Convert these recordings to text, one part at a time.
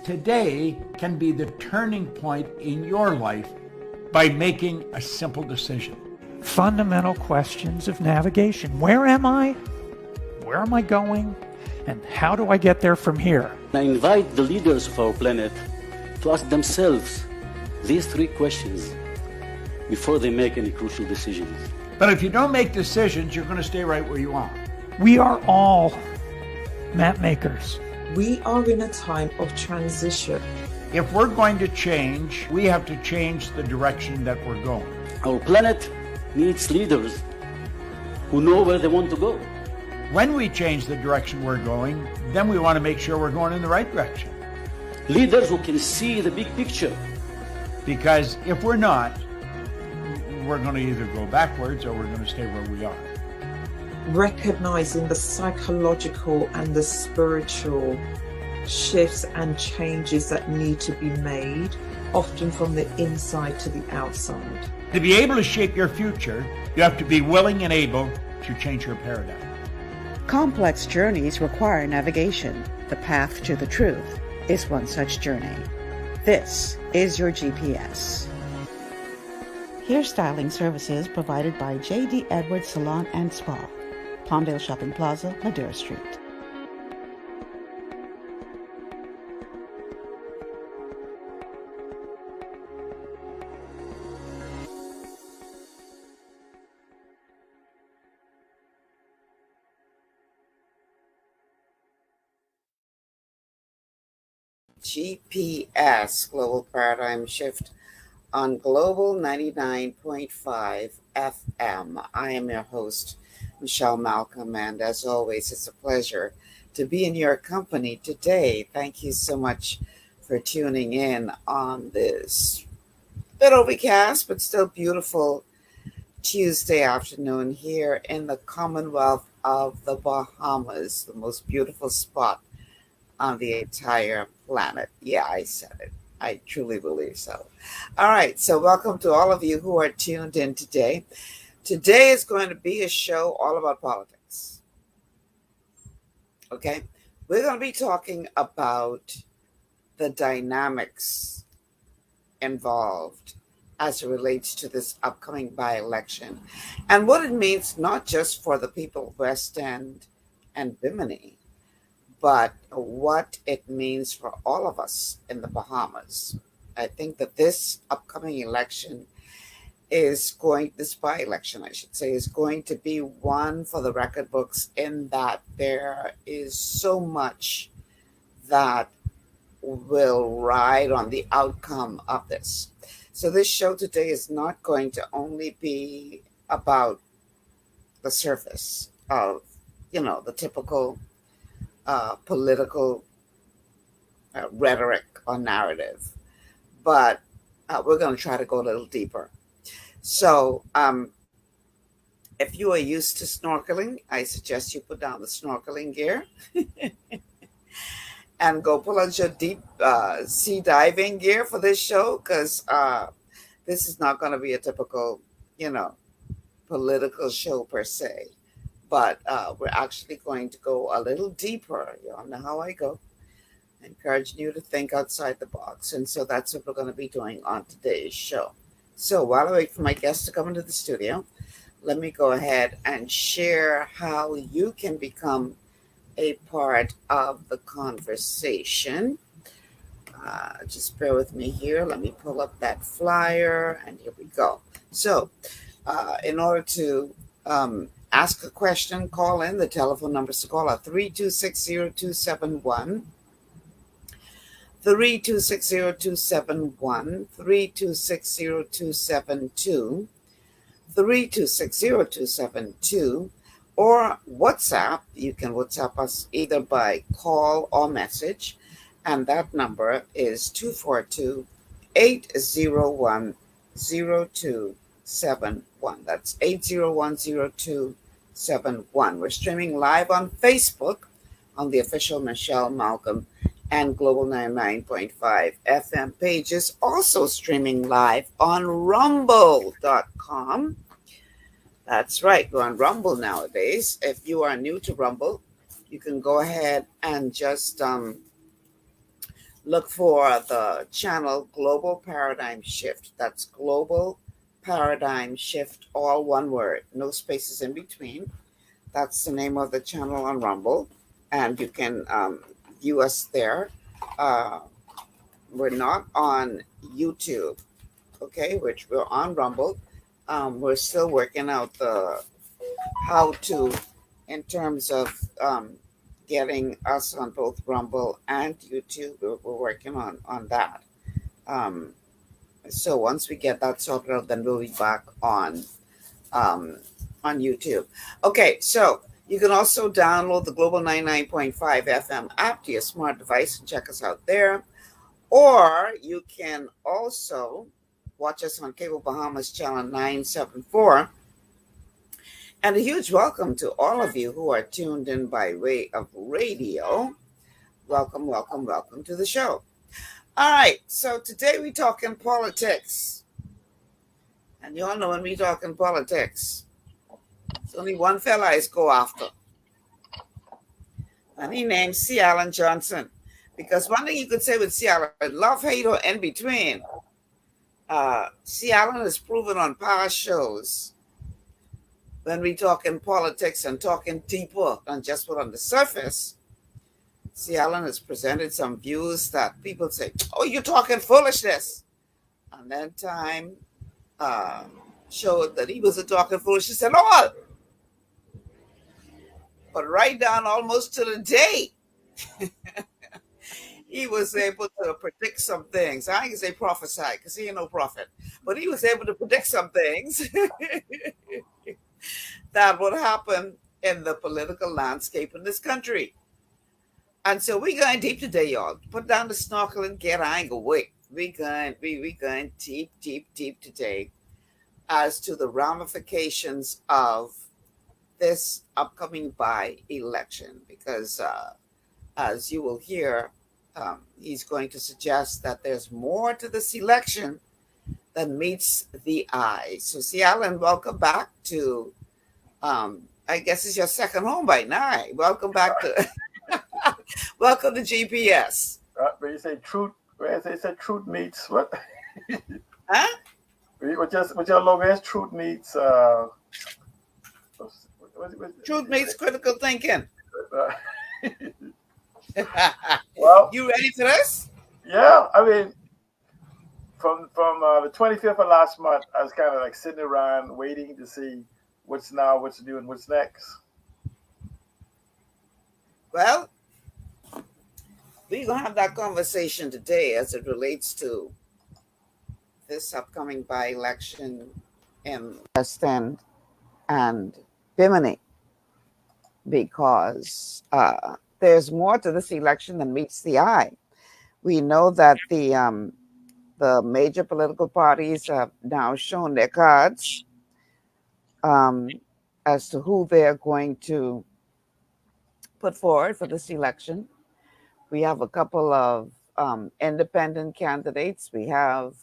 Today can be the turning point in your life by making a simple decision. Fundamental questions of navigation. Where am I? Where am I going? And how do I get there from here? I invite the leaders of our planet to ask themselves these three questions before they make any crucial decisions. But if you don't make decisions, you're going to stay right where you are. We are all map makers. We are in a time of transition. If we're going to change, we have to change the direction that we're going. Our planet needs leaders who know where they want to go. When we change the direction we're going, then we want to make sure we're going in the right direction. Leaders who can see the big picture. Because if we're not, we're going to either go backwards or we're going to stay where we are. Recognizing the psychological and the spiritual shifts and changes that need to be made, often from the inside to the outside. To be able to shape your future, you have to be willing and able to change your paradigm. Complex journeys require navigation. The path to the truth is one such journey. This is your GPS. Hairstyling services provided by J.D. Edwards Salon and Spa, Palmdale Shopping Plaza, Madera Street. GPS, Global Paradigm Shift, on Global 99.5 FM. I am your host, Michelle Malcolm, and as always, it's a pleasure to be in your company today. Thank you so much for tuning in on this bit overcast, but still beautiful Tuesday afternoon here in the Commonwealth of the Bahamas, the most beautiful spot on the entire planet. Yeah, I said it. I truly believe so. All right, so welcome to all of you who are tuned in today. Today is going to be a show all about politics. Okay, we're going to be talking about the dynamics involved as it relates to this upcoming by-election and what it means not just for the people of West End and Bimini, but what it means for all of us in the Bahamas. I think that this upcoming election this by-election, I should say, is going to be one for the record books in that there is so much that will ride on the outcome of this. So this show today is not going to only be about the surface of, the typical political rhetoric or narrative, but we're going to try to go a little deeper. So if you are used to snorkeling, I suggest you put down the snorkeling gear and go pull out your deep sea diving gear for this show, because this is not going to be a typical, political show per se. But we're actually going to go a little deeper. You all know how I go. Encouraging you to think outside the box. And so that's what we're going to be doing on today's show. So while I wait for my guests to come into the studio, let me go ahead and share how you can become a part of the conversation. Just bear with me here. Let me pull up that flyer, and here we go. So in order to ask a question, call in. The telephone numbers to call are 3260271, 3260271, 3260272, 3260272, or WhatsApp. You can WhatsApp us either by call or message, and that number is 242-801-0271. That's 801-0271. We're streaming live on Facebook on the official Michelle Malcolm and Global 99.5 FM pages, also streaming live on rumble.com. That's right, we're on Rumble nowadays. If you are new to Rumble, you can go ahead and just look for the channel Global Paradigm Shift. That's Global Paradigm Shift, all one word, no spaces in between. That's the name of the channel on Rumble, and you can view us there. We're not on YouTube, okay, which we're on Rumble. We're still working out the how to in terms of getting us on both Rumble and YouTube. We're working on that. So once we get that sorted out, then we'll be back on YouTube. Okay, so you can also download the Global 99.5 FM app to your smart device and check us out there. Or you can also watch us on Cable Bahamas Channel 974. And a huge welcome to all of you who are tuned in by way of radio. Welcome, welcome, welcome to the show. All right, so today we're talking politics. And you all know when we talking politics, there's only one fella I go after. And he named C. Allen Johnson. Because one thing you could say with C. Allen, love, hate, or in between, C. Allen has proven on past shows when we talk in politics and talking deeper than just what on the surface, C. Allen has presented some views that people say, oh, you're talking foolishness. And then time showed that he wasn't talking foolishness at all. But right down almost to the day, he was able to predict some things. I ain't gonna say prophesy because he ain't no prophet, but he was able to predict some things that would happen in the political landscape in this country. And so we going deep today, y'all. Put down the snorkel and get angle. Wait, we going deep, deep, deep today as to the ramifications of this upcoming by-election, because as you will hear, he's going to suggest that there's more to this election than meets the eye. So, C. Allen, welcome back to, I guess it's your second home by now. Welcome back to, welcome to GPS. When you say truth, when they say truth meets what? Huh? With your logo is truth meets. Truth meets critical thinking. Well, You ready for this? yeah. I mean, from the 25th of last month, I was kind of like sitting around waiting to see what's new, and what's next. Well, we're going to have that conversation today as it relates to this upcoming by-election in West End and Bimini, because there's more to this election than meets the eye. We know that the major political parties have now shown their cards as to who they're going to put forward for this election. We have a couple of independent candidates. We have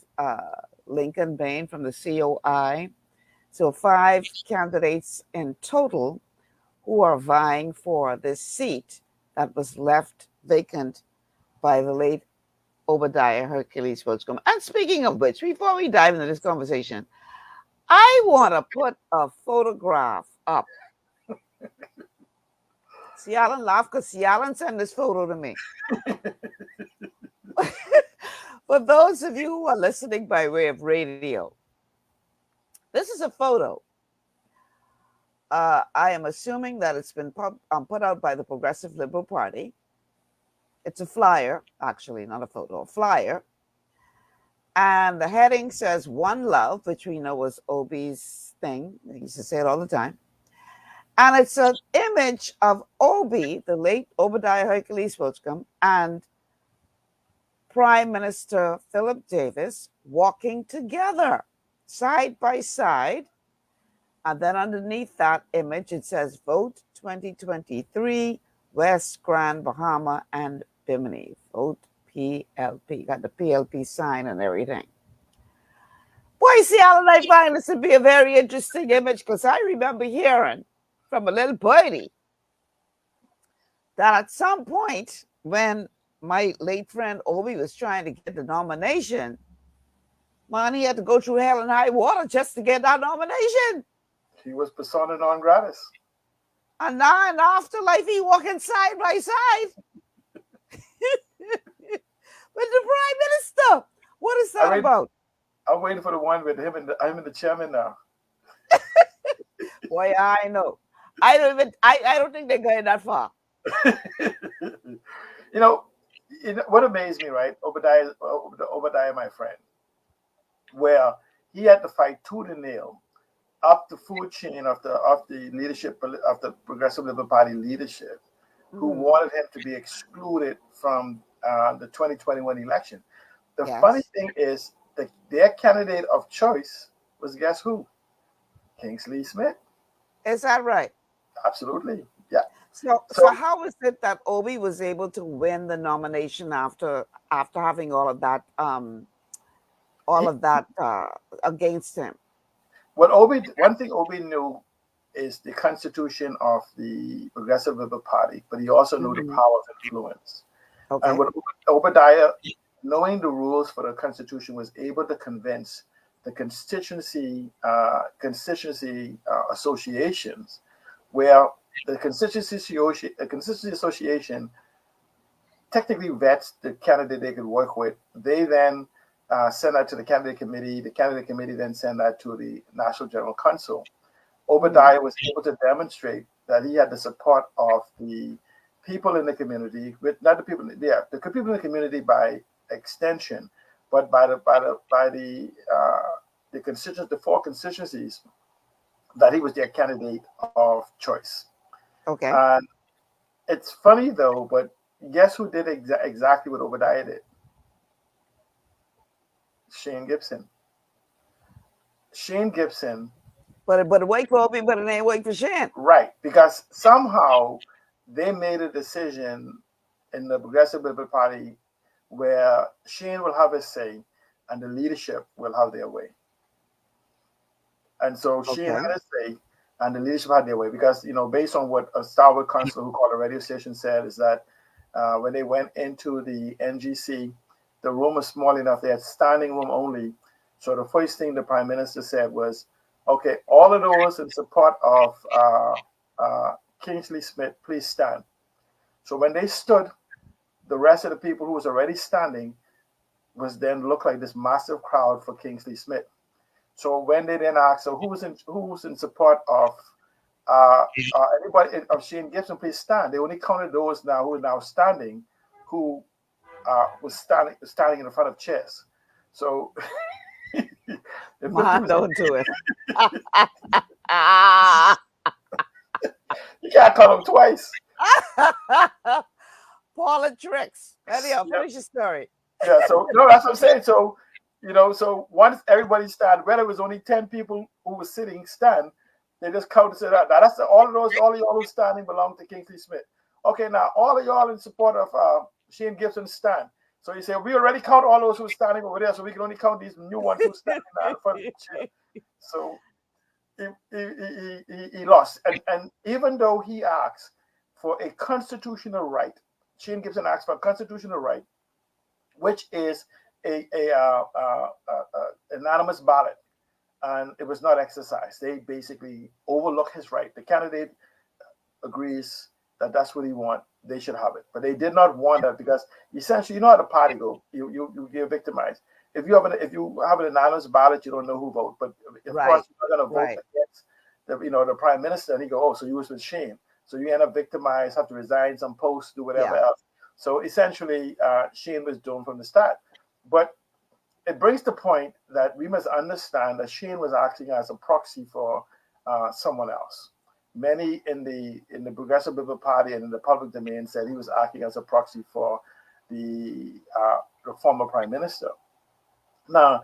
Lincoln Bain from the COI. So 5 candidates in total who are vying for this seat that was left vacant by the late Obadiah Hercules Wilson. And speaking of which, before we dive into this conversation, I want to put a photograph up. C. Allen laughed because C. Allen sent this photo to me. For those of you who are listening by way of radio, this is a photo. I am assuming that it's been put out by the Progressive Liberal Party. It's a flyer, actually, not a photo, a flyer. And the heading says One Love, which we know was Obie's thing. He used to say it all the time. And it's an image of Obie, the late Obadiah Hercules Wilson, and Prime Minister Philip Davis walking together, side by side. And then underneath that image, it says Vote 2023, West, Grand, Bahama, and Bimini. Vote PLP. Got the PLP sign and everything. Boy, see, all I find this to be a very interesting image because I remember hearing from a little birdie that at some point when my late friend Obi was trying to get the nomination, man, he had to go through hell and high water just to get that nomination. He was persona non gratis. And now in afterlife, he walking side by side with the prime minister. What is that about? I'm waiting for the one with him and the chairman now. Boy, I know. I don't think they're going that far. You know what amazed me, right? Obadiah, my friend, where he had to fight tooth and nail up the food chain of the leadership of the Progressive Liberal Party leadership, who wanted him to be excluded from the 2021 election. The funny thing is that their candidate of choice was, guess who? Kingsley Smith. Is that right? Absolutely, yeah. So how is it that Obi was able to win the nomination after having all of that against him? One thing Obi knew is the constitution of the Progressive Liberal Party, but he also knew the power of influence. Okay. And what Obadiah, knowing the rules for the constitution, was able to convince the constituency associations, where the constituency association technically vets the candidate they could work with. They then send that to the candidate committee. The candidate committee then send that to the National General Council. Obadiah was able to demonstrate that he had the support of the people in the community, the people in the community by extension, but by the constituents, the four constituencies, that he was their candidate of choice. Okay. And it's funny though, but guess who did exactly what Obadiah did? Shane Gibson. Shane Gibson. But wait for Obi, but it ain't wait for Shane. Right, because somehow they made a decision in the Progressive Liberal Party where Shane will have his say and the leadership will have their way. And so Shane had his say and the leadership had their way because, based on what a stalwart counselor who called a radio station said, is that when they went into the NGC, the room was small enough, they had standing room only. So the first thing the Prime Minister said was, okay, all of those in support of Kingsley Smith, please stand. So when they stood, the rest of the people who was already standing was then looked like this massive crowd for Kingsley Smith. So when they then asked, so who was in support of anybody of Shane Gibson, please stand. They only counted those now who are now standing, who was standing in the front of chairs. So Man, don't do it. You can't call them twice. Politics. Anyhow, finish your story. Yeah, so that's what I'm saying. So so once everybody stand, whether it was only 10 people who were sitting stand, they just counted it out. Now that's all of y'all who standing belong to Kingsley Smith. Okay, now all of y'all in support of Shane Gibson stand. So you say we already count all those who are standing over there, so we can only count these new ones who are standing now in front of the chair. So he lost, and even though he asked for a constitutional right, Shane Gibson asked for a constitutional right, which is a anonymous ballot, and it was not exercised. They basically overlooked his right. The candidate agrees that that's what he wants. They should have it, but they did not want that because essentially, how the party go. You get victimized. If you have an anonymous ballot, you don't know who voted. But of course, you're going to vote against the prime minister, and he go, oh, so you was with Shane. So you end up victimized, have to resign some posts, do whatever else. So essentially, Shane was doomed from the start. But it brings the point that we must understand that Shane was acting as a proxy for someone else. Many in the Progressive Liberal Party and in the public domain said he was acting as a proxy for the former prime minister. Now,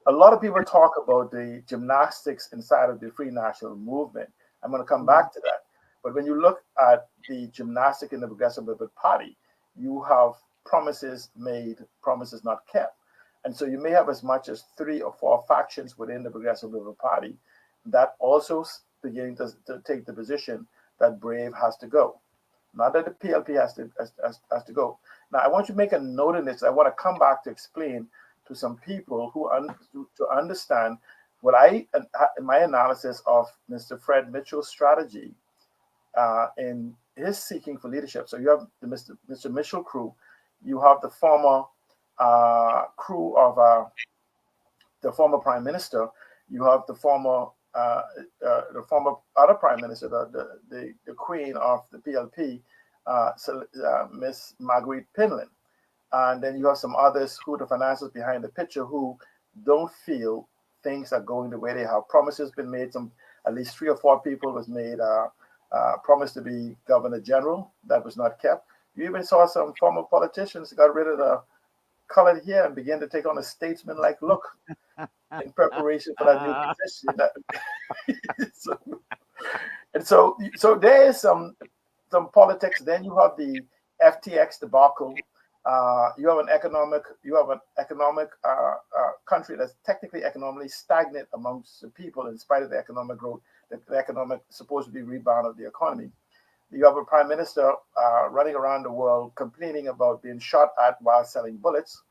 a lot of people talk about the gymnastics inside of the Free National Movement. I'm going to come back to that. But when you look at the gymnastic in the Progressive Liberal Party, you have promises made, promises not kept. And so you may have as much as 3 or 4 factions within the Progressive Liberal Party that also beginning to take the position that Brave has to go. Not that the PLP has to go. Now, I want you to make a note in this. I want to come back to explain to some people to understand what my analysis of Mr. Fred Mitchell's strategy in his seeking for leadership. So you have the Mr. Mitchell crew, you have the former crew of the former prime minister, you have the former other prime minister, the queen of the PLP, Miss Marguerite Pinland, and then you have some others who the financiers behind the picture who don't feel things are going the way they have. Promises been made. At least 3 or 4 people was made promised to be governor general. That was not kept. You even saw some former politicians got rid of the colored hair and began to take on a statesman-like look in preparation for that new position. So there is some politics. Then you have the FTX debacle. You have an economic country that's technically economically stagnant amongst the people in spite of the economic growth, the economic supposed to be rebound of the economy. You have a prime minister running around the world complaining about being shot at while selling bullets.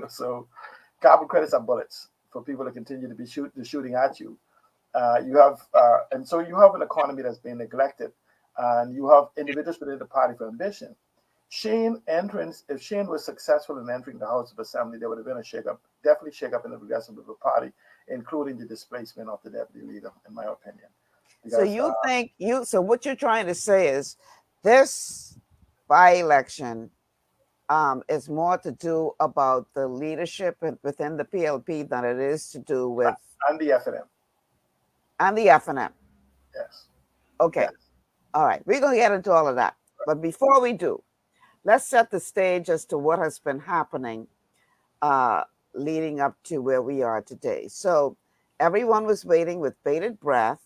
So carbon credits are bullets for people to continue to be shooting at you. And so you have an economy that's being neglected, and you have individuals within the party for ambition. If Shane was successful in entering the House of Assembly, there would have been a shakeup, definitely shakeup in the Progressive Liberal Party, including the displacement of the deputy leader, in my opinion. Because, so what you're trying to say is this by-election is more to do about the leadership within the PLP than it is to do with and the FNM. And the FNM. Yes. Okay. Yes. All right. We're going to get into all of that. But before we do, let's set the stage as to what has been happening leading up to where we are today. So everyone was waiting with bated breath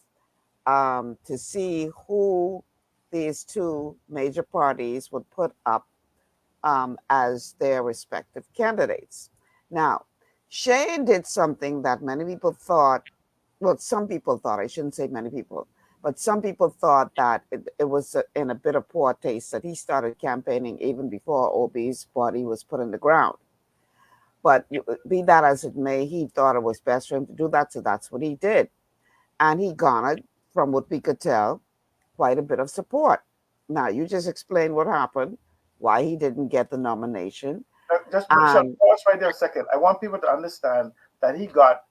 to see who these 2 major parties would put up as their respective candidates. Now, Shane did something that many people thought, well, some people thought, I shouldn't say many people, but some people thought that it was in a bit of poor taste that he started campaigning even before OB's body was put in the ground. But be that as it may, he thought it was best for him to do that, so that's what he did. And he garnered, from what we could tell, quite a bit of support. Now, you just explained what happened, why he didn't get the nomination. Just pause right there a second. I want people to understand that he got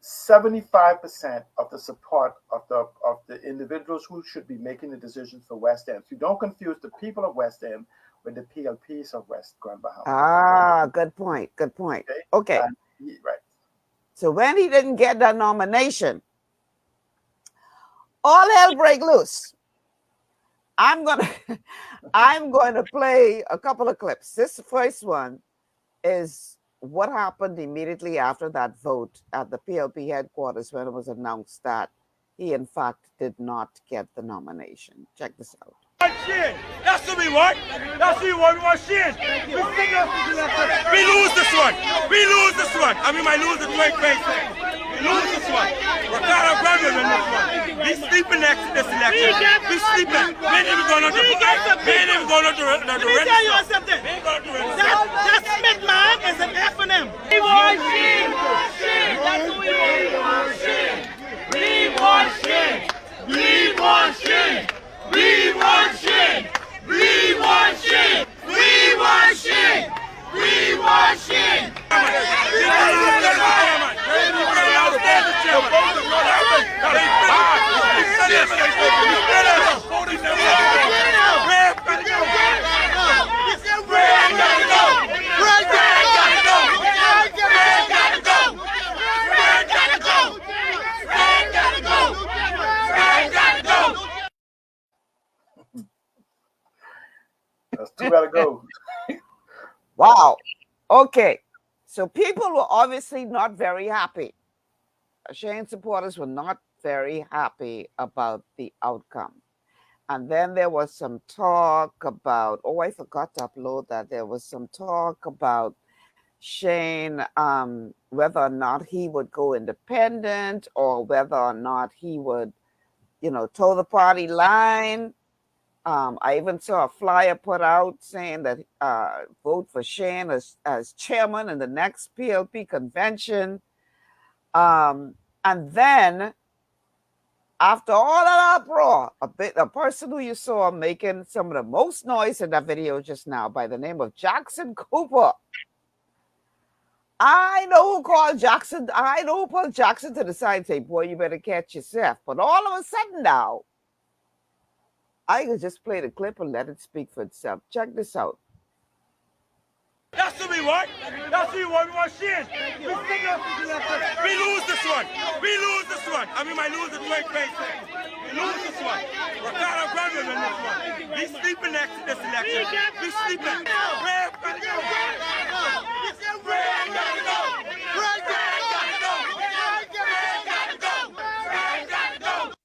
75% of the support of the individuals who should be making the decisions for West End. So you don't confuse the people of West End with the PLPs of West Grand Bahama. Ah, good point. Okay. Right. So when he didn't get that nomination, all hell break loose. I'm going to play a couple of clips. This first one is what happened immediately after that vote at the PLP headquarters when it was announced that he, in fact, did not get the nomination. Check this out. That's what we want. That's what we want. We want Shane. We lose this one. I mean, might lose the 2026. We lose this one. We're kind of grabbing in this one. We sleeping next to this election. We sleeping. We ain't even going to the register. We ain't going to the register. That Smith man is an FNM. We want Shane. That's what we want. We want Shane. We want Shane. We want Shane. We want Shane. We want Shane. We want Shane. That's 2 gotta go. Wow. Okay. So people were obviously not very happy. Shane supporters were not very happy about the outcome. And then there was some talk about, oh, I forgot to upload that. There was some talk about Shane, whether or not he would go independent or whether or not he would, toe the party line. I even saw a flyer put out saying that vote for Shane as chairman in the next PLP convention. And then after all that uproar, a person who you saw making some of the most noise in that video just now by the name of Jackson Cooper. I know who called Jackson. I know who put Jackson to the side and say, boy, you better catch yourself. But all of a sudden now, I could just play the clip and let it speak for itself. Check this out. That's what we want. That's what we want. We want Shane. We lose this one. We lose this one. I mean, might lose the 20 place. We lose this one. Ricardo Grande will win this one. We sleeping next to this election. We sleeping. Red gotta go. Red gotta go. Red gotta go. Red gotta go. Red gotta go. Red gotta go.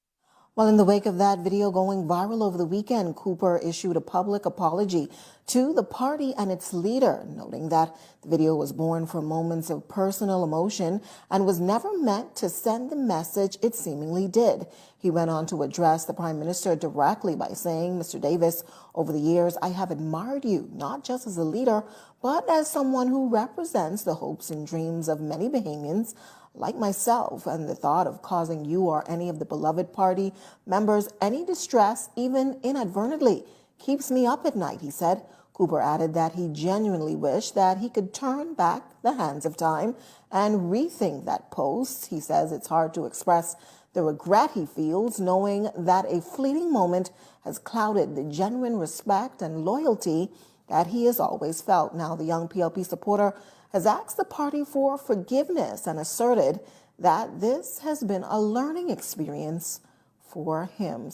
Well, in the wake of that video going viral over the weekend, Cooper issued a public apology to the party and its leader, noting that the video was born from moments of personal emotion and was never meant to send the message it seemingly did. He went on to address the Prime Minister directly by saying, Mr. Davis, over the years, I have admired you, not just as a leader, but as someone who represents the hopes and dreams of many Bahamians like myself, and the thought of causing you or any of the beloved party members any distress, even inadvertently, keeps me up at night, he said. Cooper added that he genuinely wished that he could turn back the hands of time and rethink that post. He says it's hard to express the regret he feels knowing that a fleeting moment has clouded the genuine respect and loyalty that he has always felt. Now, the young PLP supporter has asked the party for forgiveness and asserted that this has been a learning experience for him.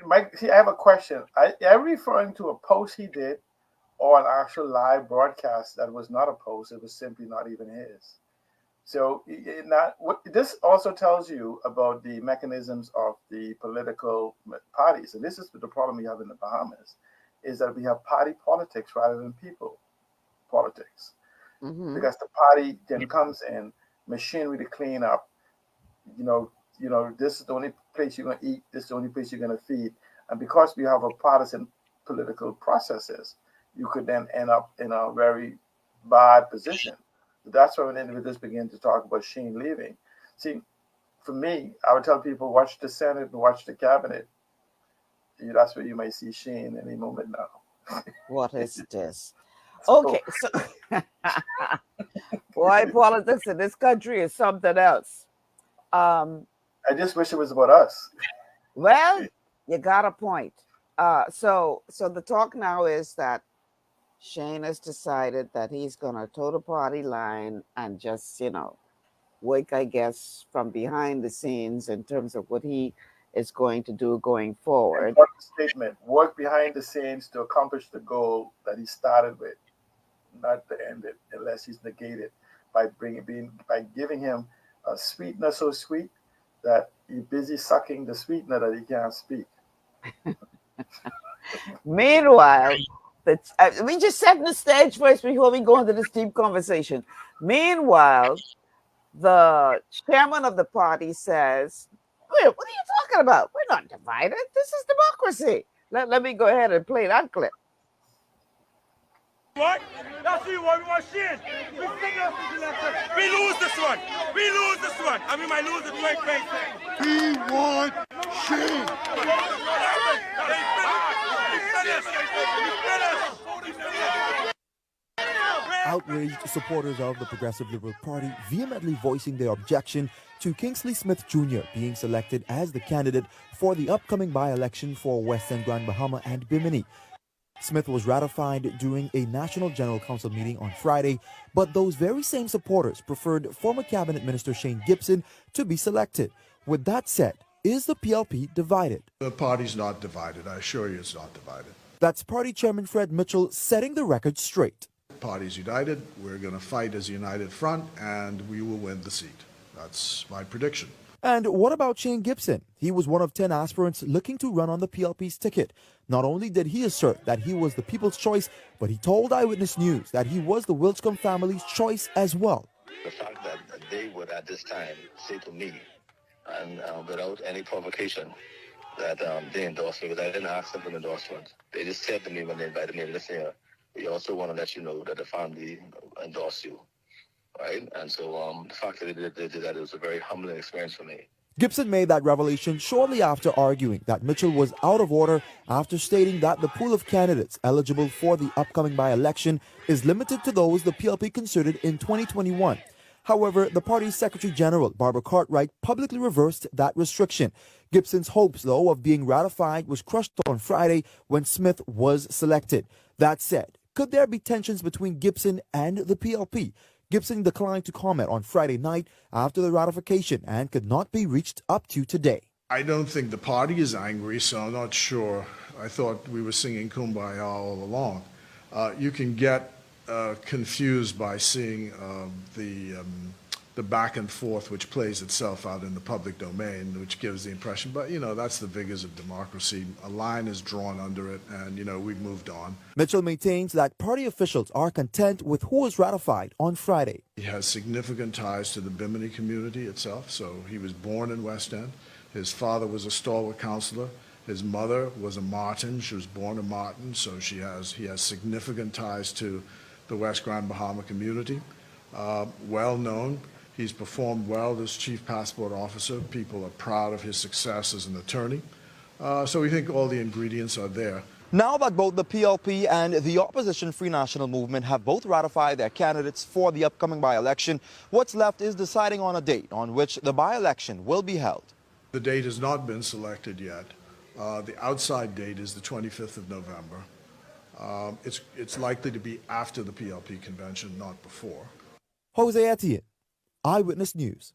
Mike, see, I have a question. Are you referring to a post he did or an actual live broadcast that was not a post? It was simply not even his. So this also tells you about the mechanisms of the political parties. And this is the problem we have in the Bahamas, is that we have party politics rather than people politics. Mm-hmm. Because the party then comes in, machinery to clean up, this is the only place you're going to eat, this is the only place you're going to feed. And because we have a partisan political processes, you could then end up in a very bad position. That's why when individuals begin to talk about Shane leaving. See, for me, I would tell people, watch the Senate and watch the cabinet. That's where you may see Shane any moment now. What is this? Okay, so boy, politics in this country is something else. I just wish it was about us. Well, you got a point. So the talk now is that Shane has decided that he's gonna toe the party line and just, work, I guess, from behind the scenes in terms of what he is going to do going forward. Important statement: work behind the scenes to accomplish the goal that he started with, not to end it, unless he's negated by giving him a sweetener so sweet that he's busy sucking the sweetener that he can't speak. Meanwhile, we just setting the stage first before we go into this deep conversation. Meanwhile, the chairman of the party says, what are you talking about? We're not divided. This is democracy. Let me go ahead and play that clip. What? That's what we want. We want Shane. We lose this one. We lose this one. I mean, might lose the 20 place. We want Shane. Outraged supporters of the Progressive Liberal Party vehemently voicing their objection to Kingsley Smith Jr. being selected as the candidate for the upcoming by-election for Western Grand Bahama and Bimini. Smith was ratified during a National General Council meeting on Friday, but those very same supporters preferred former Cabinet Minister Shane Gibson to be selected. With that said, is the PLP divided? The party's not divided. I assure you it's not divided. That's Party Chairman Fred Mitchell setting the record straight. party's united. We're going to fight as a united front, and we will win the seat. That's my prediction. And what about Shane Gibson? He was one of 10 aspirants looking to run on the PLP's ticket. Not only did he assert that he was the people's choice, but he told Eyewitness News that he was the Wilscombe family's choice as well. The fact that they would at this time say to me, and without any provocation, that they endorsed me, because I didn't ask them for an endorsement. They just said to me when they invited me, listen, we also want to let you know that the family endorsed you, right? And so the fact that they did that, it was a very humbling experience for me. Gibson made that revelation shortly after arguing that Mitchell was out of order after stating that the pool of candidates eligible for the upcoming by-election is limited to those the PLP considered in 2021. However, the party's Secretary General, Barbara Cartwright, publicly reversed that restriction. Gibson's hopes, though, of being ratified was crushed on Friday when Smith was selected. That said, could there be tensions between Gibson and the PLP? Gibson declined to comment on Friday night after the ratification and could not be reached up to today. I don't think the party is angry, so I'm not sure. I thought we were singing Kumbaya all along. You can get confused by seeing the back and forth which plays itself out in the public domain, which gives the impression, but that's the vigors of democracy. A line is drawn under it, and we've moved on. Mitchell maintains that party officials are content with who was ratified on Friday. He has significant ties to the Bimini community itself, so he was born in West End. His father was a stalwart councillor. His mother was a Martin. She was born a Martin, so he has significant ties to the West Grand Bahama community. Well known. He's performed well as chief passport officer. People are proud of his success as an attorney. So we think all the ingredients are there. Now that both the PLP and the opposition Free National Movement have both ratified their candidates for the upcoming by-election, what's left is deciding on a date on which the by-election will be held. The date has not been selected yet. The outside date is the 25th of November. It's likely to be after the PLP convention, not before. Jose Etienne, Eyewitness News.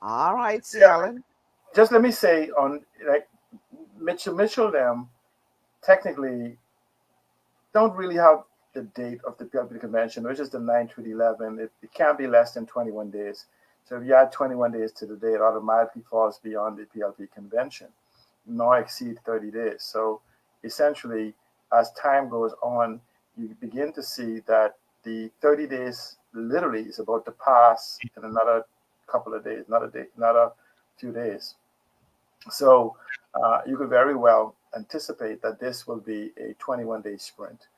All right, Sterling. Just let me say on Mitchell them technically don't really have the date of the PLP convention, which is the 9th to the 11th. It can't be less than 21 days. So if you add 21 days to the date, it automatically falls beyond the PLP convention, nor exceed 30 days. So essentially, as time goes on, you begin to see that the 30 days literally is about to pass in another couple of days, another few days. So you could very well anticipate that this will be a 21-day sprint.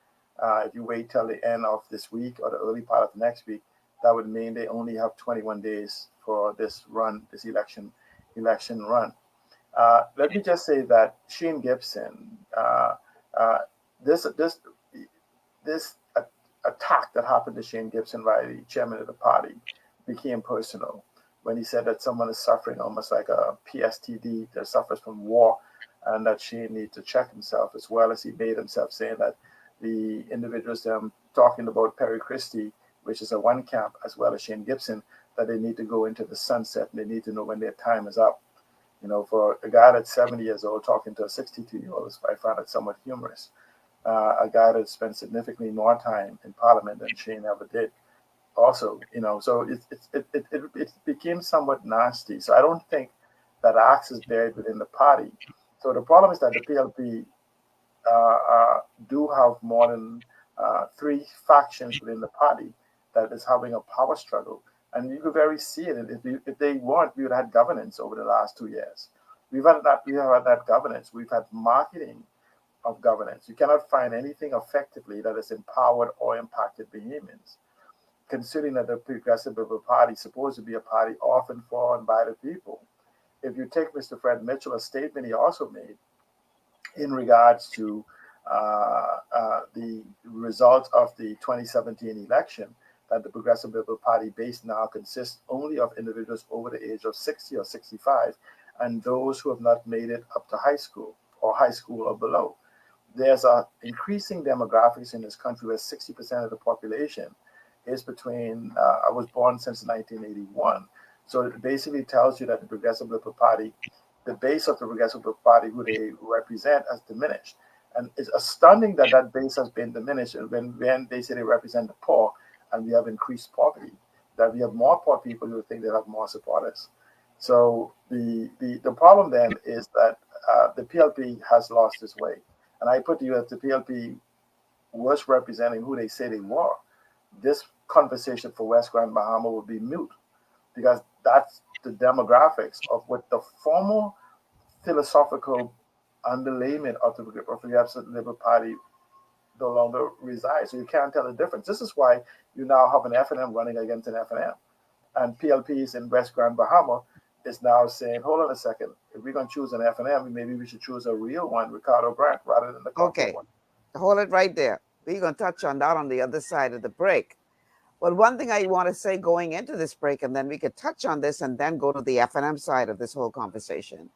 If you wait till the end of this week or the early part of next week, that would mean they only have 21 days for this run, this election run. Let me just say that Shane Gibson, this attack that happened to Shane Gibson by the chairman of the party became personal when he said that someone is suffering almost like a PSTD that suffers from war, and that Shane needs to check himself, as well as he made himself saying that the individuals talking about Perry Christie, which is a one camp, as well as Shane Gibson, that they need to go into the sunset and they need to know when their time is up. For a guy that's 70 years old talking to a 62-year-old, I find it somewhat humorous. A guy that spent significantly more time in Parliament than Shane ever did. Also, so it became somewhat nasty. So I don't think that axe is buried within the party. So the problem is that the PLP do have more than 3 factions within the party that is having a power struggle. And you could very see it. If they want, we would have had governance over the last 2 years. We have had that governance. We've had marketing of governance. You cannot find anything effectively that has empowered or impacted Bahamians, considering that the Progressive Liberal Party is supposed to be a party often for and by the people. If you take Mr. Fred Mitchell, a statement he also made in regards to the results of the 2017 election, that the Progressive Liberal Party base now consists only of individuals over the age of 60 or 65 and those who have not made it up to high school or below. There's a increasing demographics in this country where 60% of the population is between, I was born since 1981. So it basically tells you that the Progressive Liberal Party, the base of the Progressive Liberal Party, who they represent, has diminished. And it's astounding that that base has been diminished. And when they say they represent the poor and we have increased poverty, that we have more poor people who think they have more supporters. So the problem then is that the PLP has lost its way. And I put to you, if the PLP was representing who they say they were, this conversation for West Grand Bahama would be moot, because that's the demographics of what the formal philosophical underlayment of the Progressive Liberal Party no longer resides. So you can't tell the difference. This is why you now have an FNM running against an FNM. And PLPs in West Grand Bahama is now saying, hold on a second, if we're going to choose an FNM, maybe we should choose a real one, Ricardo Grant, rather than the Okay, one. Hold it right there. We're going to touch on that on the other side of the break. But one thing I want to say going into this break, and then we could touch on this and then go to the FNM side of this whole conversation,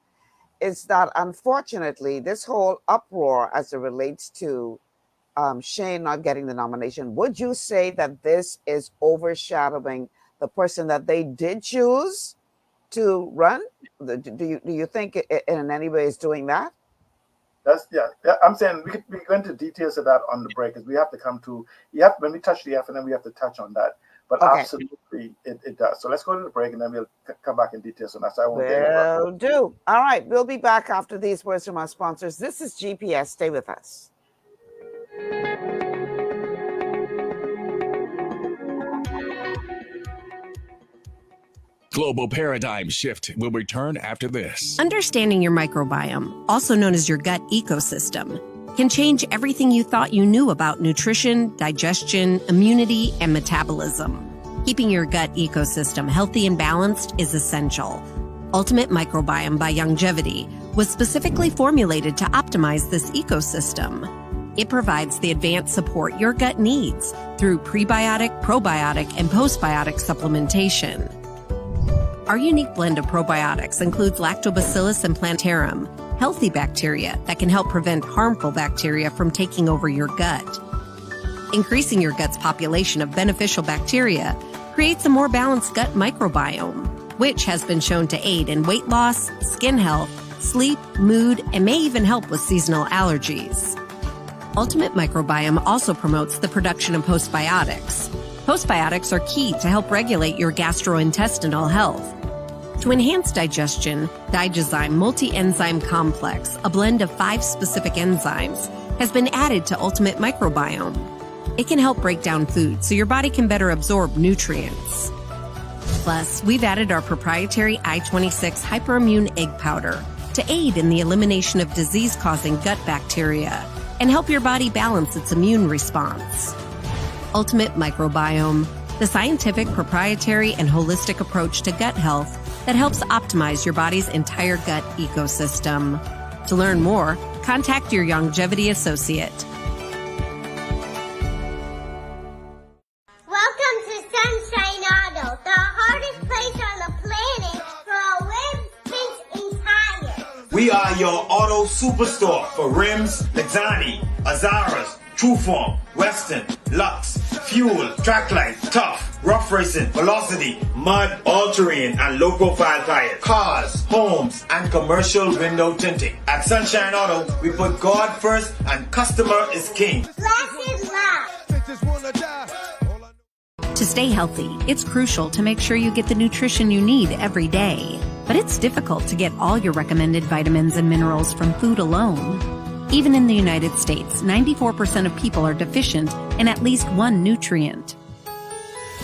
is that unfortunately, this whole uproar as it relates to Shane not getting the nomination, would you say that this is overshadowing the person that they did choose to run? Do you think it in any way is doing that? That's yeah. I'm saying we go into details of that on the break, because we have to come to when we touch the FNM, we have to touch on that. But Okay. Absolutely, it does. So let's go to the break, and then we'll come back in details on that. So I won't Will do. All right, we'll be back after these words from our sponsors. This is GPS. Stay with us. Global Paradigm Shift will return after this. Understanding your microbiome, also known as your gut ecosystem, can change everything you thought you knew about nutrition, digestion, immunity, and metabolism. Keeping your gut ecosystem healthy and balanced is essential. Ultimate Microbiome by Longevity was specifically formulated to optimize this ecosystem. It provides the advanced support your gut needs through prebiotic, probiotic, and postbiotic supplementation. Our unique blend of probiotics includes Lactobacillus and Plantarum, healthy bacteria that can help prevent harmful bacteria from taking over your gut. Increasing your gut's population of beneficial bacteria creates a more balanced gut microbiome, which has been shown to aid in weight loss, skin health, sleep, mood, and may even help with seasonal allergies. Ultimate Microbiome also promotes the production of postbiotics. Postbiotics are key to help regulate your gastrointestinal health. To enhance digestion, Digizyme Multi-Enzyme Complex, a blend of 5 specific enzymes, has been added to Ultimate Microbiome. It can help break down food so your body can better absorb nutrients. Plus, we've added our proprietary I-26 Hyperimmune Egg Powder to aid in the elimination of disease-causing gut bacteria and help your body balance its immune response. Ultimate Microbiome, the scientific, proprietary, and holistic approach to gut health that helps optimize your body's entire gut ecosystem. To learn more, contact your Longevity associate. Welcome to Sunshine Auto, the hardest place on the planet for rims, paints, and tires. We are your auto superstore for rims, Lexani, Azaras, Trueform, Western, Lux, Fuel, Tracklight, Tough, Rough Racing, Velocity, Mud, All-Terrain, and low-profile tires, cars, homes, and commercial window tinting. At Sunshine Auto, we put God first and customer is king. Glasses love. To stay healthy, it's crucial to make sure you get the nutrition you need every day. But it's difficult to get all your recommended vitamins and minerals from food alone. Even in the United States, 94% of people are deficient in at least one nutrient.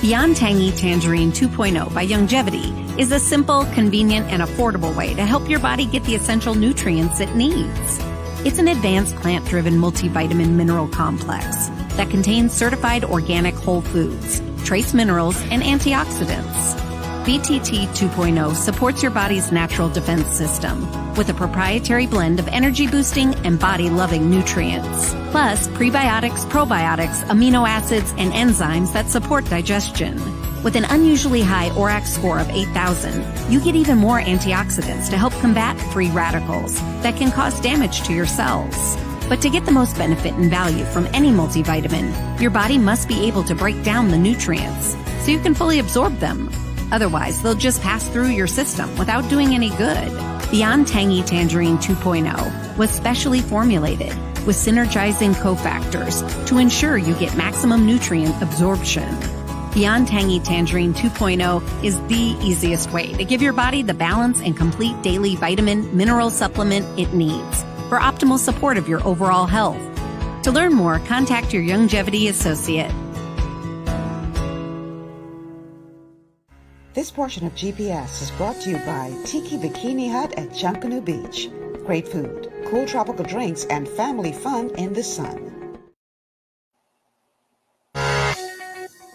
Beyond Tangy Tangerine 2.0 by Longevity is a simple, convenient, and affordable way to help your body get the essential nutrients it needs. It's an advanced plant-driven multivitamin mineral complex that contains certified organic whole foods, trace minerals, and antioxidants. BTT 2.0 supports your body's natural defense system with a proprietary blend of energy-boosting and body-loving nutrients, plus prebiotics, probiotics, amino acids, and enzymes that support digestion. With an unusually high ORAC score of 8,000, you get even more antioxidants to help combat free radicals that can cause damage to your cells. But to get the most benefit and value from any multivitamin, your body must be able to break down the nutrients so you can fully absorb them. Otherwise, they'll just pass through your system without doing any good. Beyond Tangy Tangerine 2.0 was specially formulated with synergizing cofactors to ensure you get maximum nutrient absorption. Beyond Tangy Tangerine 2.0 is the easiest way to give your body the balance and complete daily vitamin mineral supplement it needs for optimal support of your overall health. To learn more, contact your longevity associate. This portion of GPS is brought to you by Tiki Bikini Hut at Junkanoo Beach. Great food, cool tropical drinks, and family fun in the sun.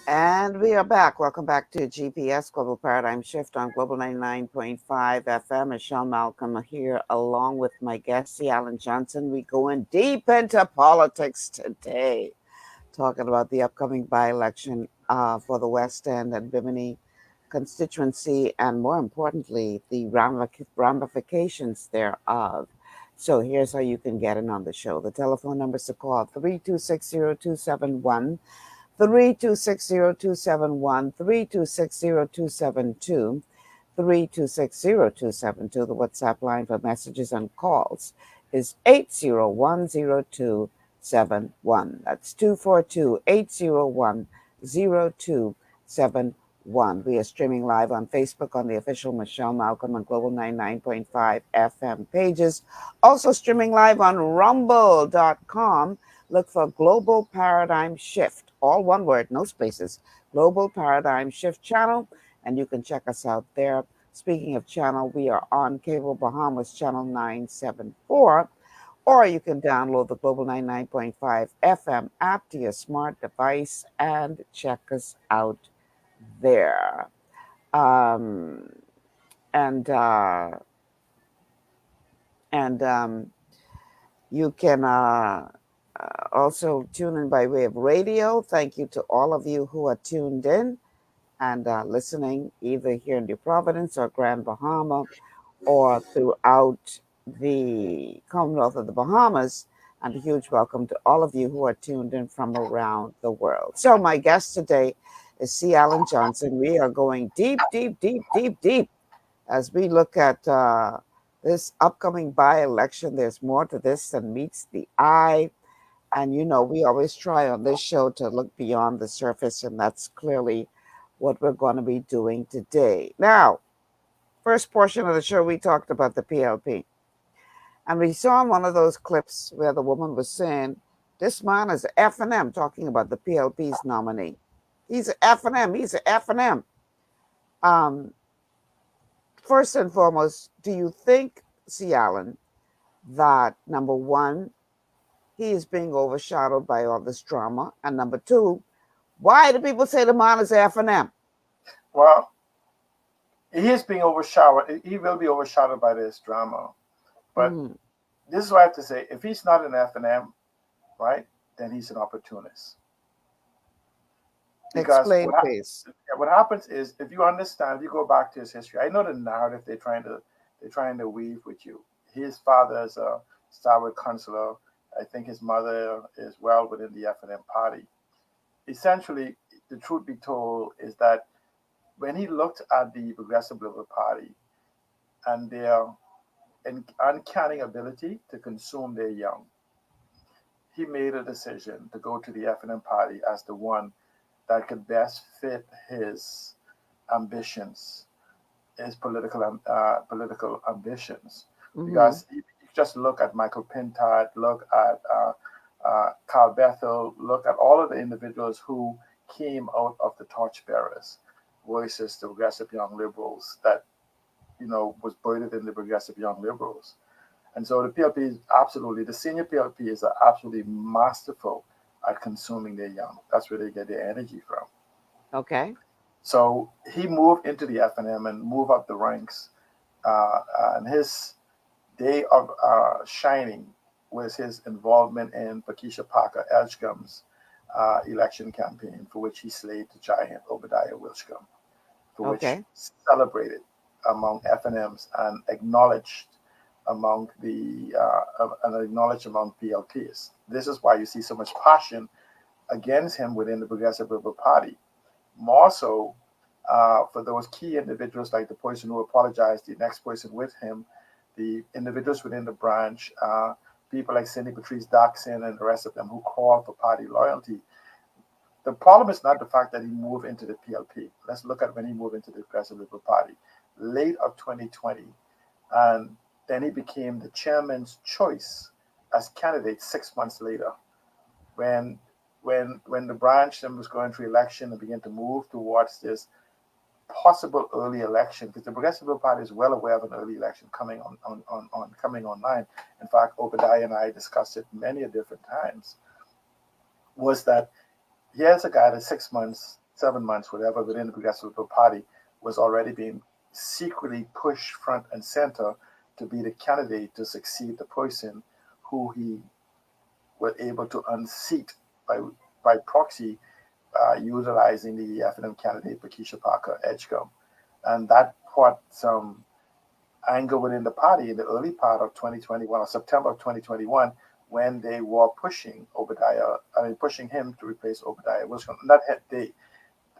And we are back. Welcome back to GPS Global Paradigm Shift on Global 99.5 FM. Michelle Malcolm here, along with my guest, C. Alan Johnson. We going deep into politics today, talking about the upcoming by-election for the West End and Bimini constituency, and more importantly, the ramifications thereof. So here's how you can get in on the show. The telephone numbers to call 3260271. 3260271, 3260272, 3260272. The WhatsApp line for messages and calls is 8010271. That's 242-801-0271. We are streaming live on Facebook on the official Michelle Malcolm and Global 99.5 FM pages. Also streaming live on rumble.com. Look for Global Paradigm Shift, all one word, no spaces, Global Paradigm Shift channel, and you can check us out there. Speaking of channel, we are on Cable Bahamas channel 974, or you can download the Global 99.5 FM app to your smart device and check us out there. You can also tune in by way of radio. Thank you to all of you who are tuned in and listening, either here in New Providence or Grand Bahama, or throughout the Commonwealth of the Bahamas. And a huge welcome to all of you who are tuned in from around the world. So my guest today is C. Alan Johnson. We are going deep, deep, deep, deep, deep as we look at this upcoming by-election. There's more to this than meets the eye. And, you know, we always try on this show to look beyond the surface, and that's clearly what we're going to be doing today. Now, first portion of the show, we talked about the PLP. And we saw one of those clips where the woman was saying, this man is F&M, talking about the PLP's nominee. He's an F&M, he's an F&M. First and foremost, do you think, C. Allen, that number one, he is being overshadowed by all this drama? And number two, why do people say the man is F&M? Well, he is being overshadowed. He will be overshadowed by this drama. But this is what I have to say. If he's not an F&M, right, then he's an opportunist. Because explain, please. What happens is, if you understand, if you go back to his history, I know the narrative they're trying to weave with you. His father is a Starwood councillor. I think his mother is well within the F&M party. Essentially, the truth be told is that when he looked at the Progressive Liberal Party and their uncanny ability to consume their young, he made a decision to go to the F&M party as the one that could best fit his ambitions, his political ambitions. Because you just look at Michael Pintard, look at Carl Bethel, look at all of the individuals who came out of the torchbearers, voices, the Progressive Young Liberals that, you know, was buried in the Progressive Young Liberals. And so the PLP is absolutely, the senior PLP is absolutely masterful at consuming their young. That's where they get their energy from. Okay. So he moved into the F&M and moved up the ranks. And his day of shining was his involvement in Pakeisha Parker Edgecombe's election campaign, for which he slayed the giant Obadiah Wilshcombe, for which he celebrated among F&Ms and acknowledged among PLPs. This is why you see so much passion against him within the Progressive Liberal Party. More so for those key individuals like the person who apologized, the next person with him, the individuals within the branch, people like Cindy Patrice Daxon and the rest of them who call for party loyalty. The problem is not the fact that he moved into the PLP. Let's look at when he moved into the Progressive Liberal Party, late of 2020. And then he became the chairman's choice as candidate 6 months later. When the branch then was going through election and began to move towards this possible early election, because the Progressive Liberal Party is well aware of an early election coming coming online. In fact, Obadiah and I discussed it many different times. Was that here's a guy that 6 months, 7 months, whatever, within the Progressive Liberal Party was already being secretly pushed front and center to be the candidate to succeed the person who he was able to unseat by proxy, utilizing the FNM candidate Pakeisha Parker Edgecombe. And that brought some anger within the party in the early part of 2021, or September of 2021, when they were pushing him to replace Obadiah Wilson. Not they,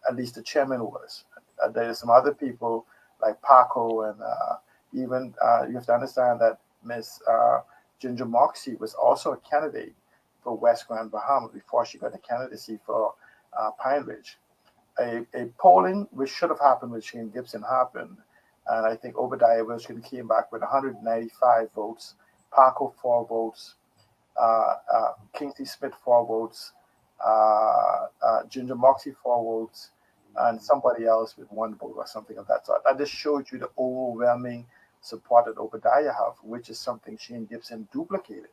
at least the chairman was. There's some other people like Paco, and even you have to understand that Miss Ginger Moxie was also a candidate for West Grand Bahama before she got the candidacy for Pine Ridge. A polling which should have happened with Shane Gibson happened, and I think Obadiah Wilson came back with 195 votes, Paco 4 votes, Kingsley Smith 4 votes, Ginger Moxie 4 votes, and somebody else with 1 vote or something of that sort. That just showed you the overwhelming support that Obadiah have, which is something Shane Gibson duplicated.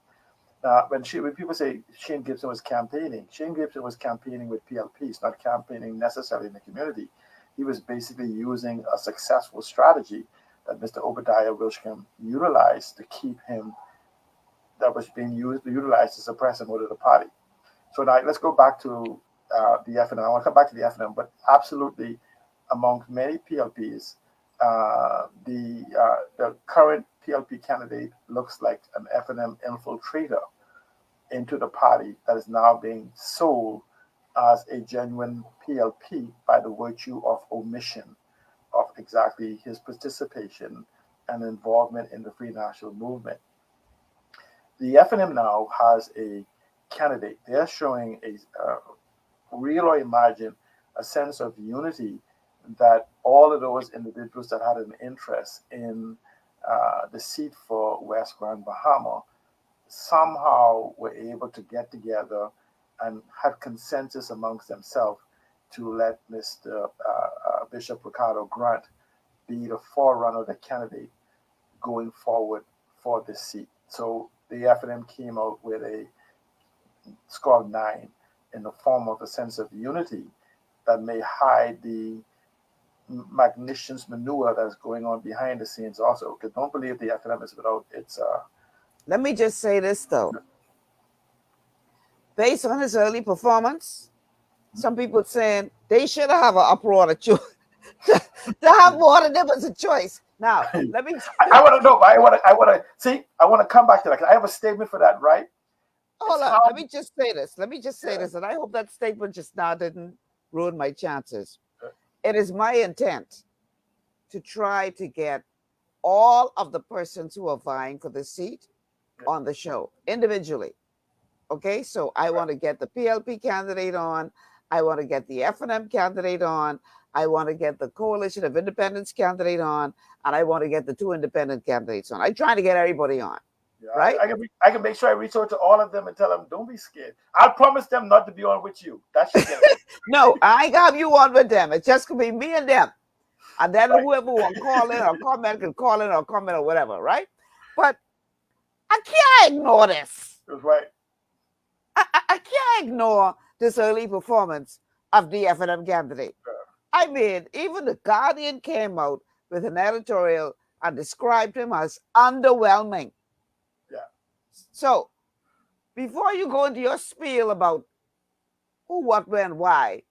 When people say Shane Gibson was campaigning with PLPs, not campaigning necessarily in the community. He was basically using a successful strategy that Mr. Obadiah Wilshcombe utilized to keep him, that was being utilized to suppress and murder the party. So now let's go back to the FNM. I want to come back to the FNM, but absolutely, among many PLPs, the current PLP candidate looks like an FNM infiltrator into the party that is now being sold as a genuine PLP by the virtue of omission of exactly his participation and involvement in the Free National Movement. The FNM now has a candidate. They're showing a real or imagined a sense of unity that all of those individuals that had an interest in the seat for West Grand Bahama somehow were able to get together and have consensus amongst themselves to let Mr. Bishop Ricardo Grant be the forerunner, the candidate going forward for this seat. So the FNM came out with a score of 9 in the form of a sense of unity that may hide the magnificent maneuver that's going on behind the scenes also. Because don't believe the FNM is without its... Let me just say this, though. Based on his early performance, some people saying they should have an uproar to have more than them as a choice. Now, let me... I want to know. I want to come back to that. I have a statement for that, right? Hold on. Let me just say this. And I hope that statement just now didn't ruin my chances. It is my intent to try to get all of the persons who are vying for the seat on the show individually. Okay, so I want to get the PLP candidate on. I want to get the FNM candidate on. I want to get the Coalition of Independents candidate on. And I want to get the 2 independent candidates on. I'm trying to get everybody on. Yeah, right? I can make sure I reach out to all of them and tell them, don't be scared. I'll promise them not to be on with you. That's No, I ain't got you on with them. It's just gonna be me and them. And then whoever will call in or comment can call in or comment or whatever, right? But I can't ignore this. That's right. I can't ignore this early performance of the FNM candidate. Yeah. I mean, even the Guardian came out with an editorial and described him as underwhelming. Yeah. So, before you go into your spiel about who, what, when, why,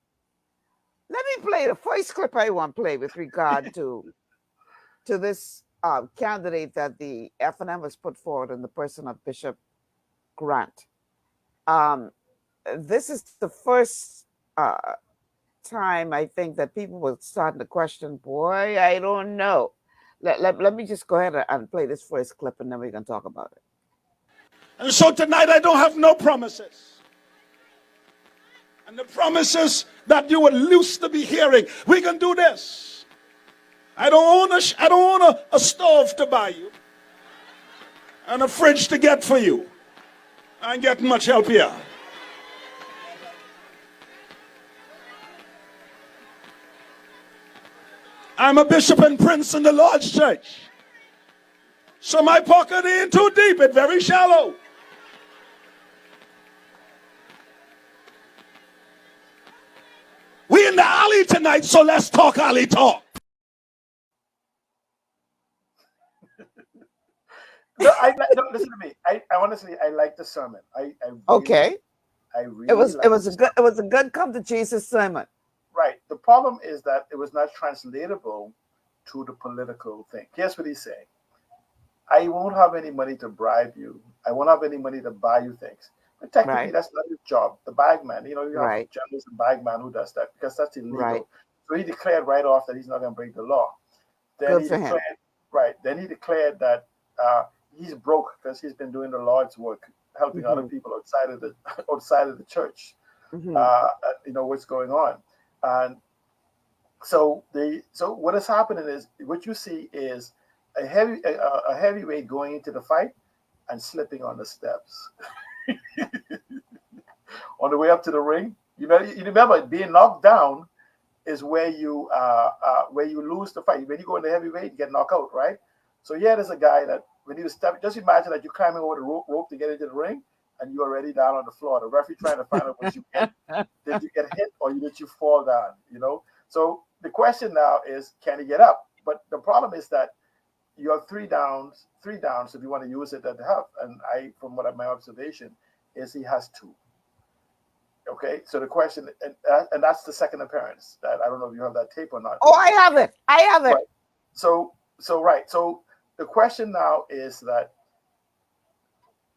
let me play the first clip I want to play with regard to this candidate that the FNM has put forward in the person of Bishop Grant. This is the first time I think that people were starting to question, boy, I don't know. Let me just go ahead and play this first clip and then we can talk about it. And so tonight I don't have no promises. And the promises that you would loose to be hearing, we can do this. I don't own a stove to buy you and a fridge to get for you. I ain't getting much help here. I'm a bishop and prince in the Lord's church. So my pocket ain't too deep, it's very shallow. We in the alley tonight, so let's talk alley talk. No, listen to me. I honestly, I like the sermon. I really, Okay. I really It was like a good come to Jesus sermon. Right. The problem is that it was not translatable to the political thing. Here's what he's saying. I won't have any money to bribe you. I won't have any money to buy you things. But technically, Right. that's not his job. The bagman, you have Right. a journalist and bagman who does that because that's illegal. Right. So he declared right off that he's not going to break the law. Then Good he for him. declared, right. Then he declared that he's broke because he's been doing the Lord's work, helping other people outside of the church. What's going on, and so what is happening is what you see is a heavyweight going into the fight and slipping on the steps on the way up to the ring. You remember being knocked down is where you lose the fight. When you go into heavyweight, you get knocked out, right? So yeah, there's a guy that when he was stepping, just imagine that you're climbing over the rope to get into the ring, and you're already down on the floor. The referee trying to find out what you get. Did you get hit or did you fall down? So the question now is, can he get up? But the problem is that you have three downs if you want to use it at the help. And from my observation, is he has two. Okay, so the question, and that's the second appearance. That I don't know if you have that tape or not. Oh, I have it. Right. So the question now is that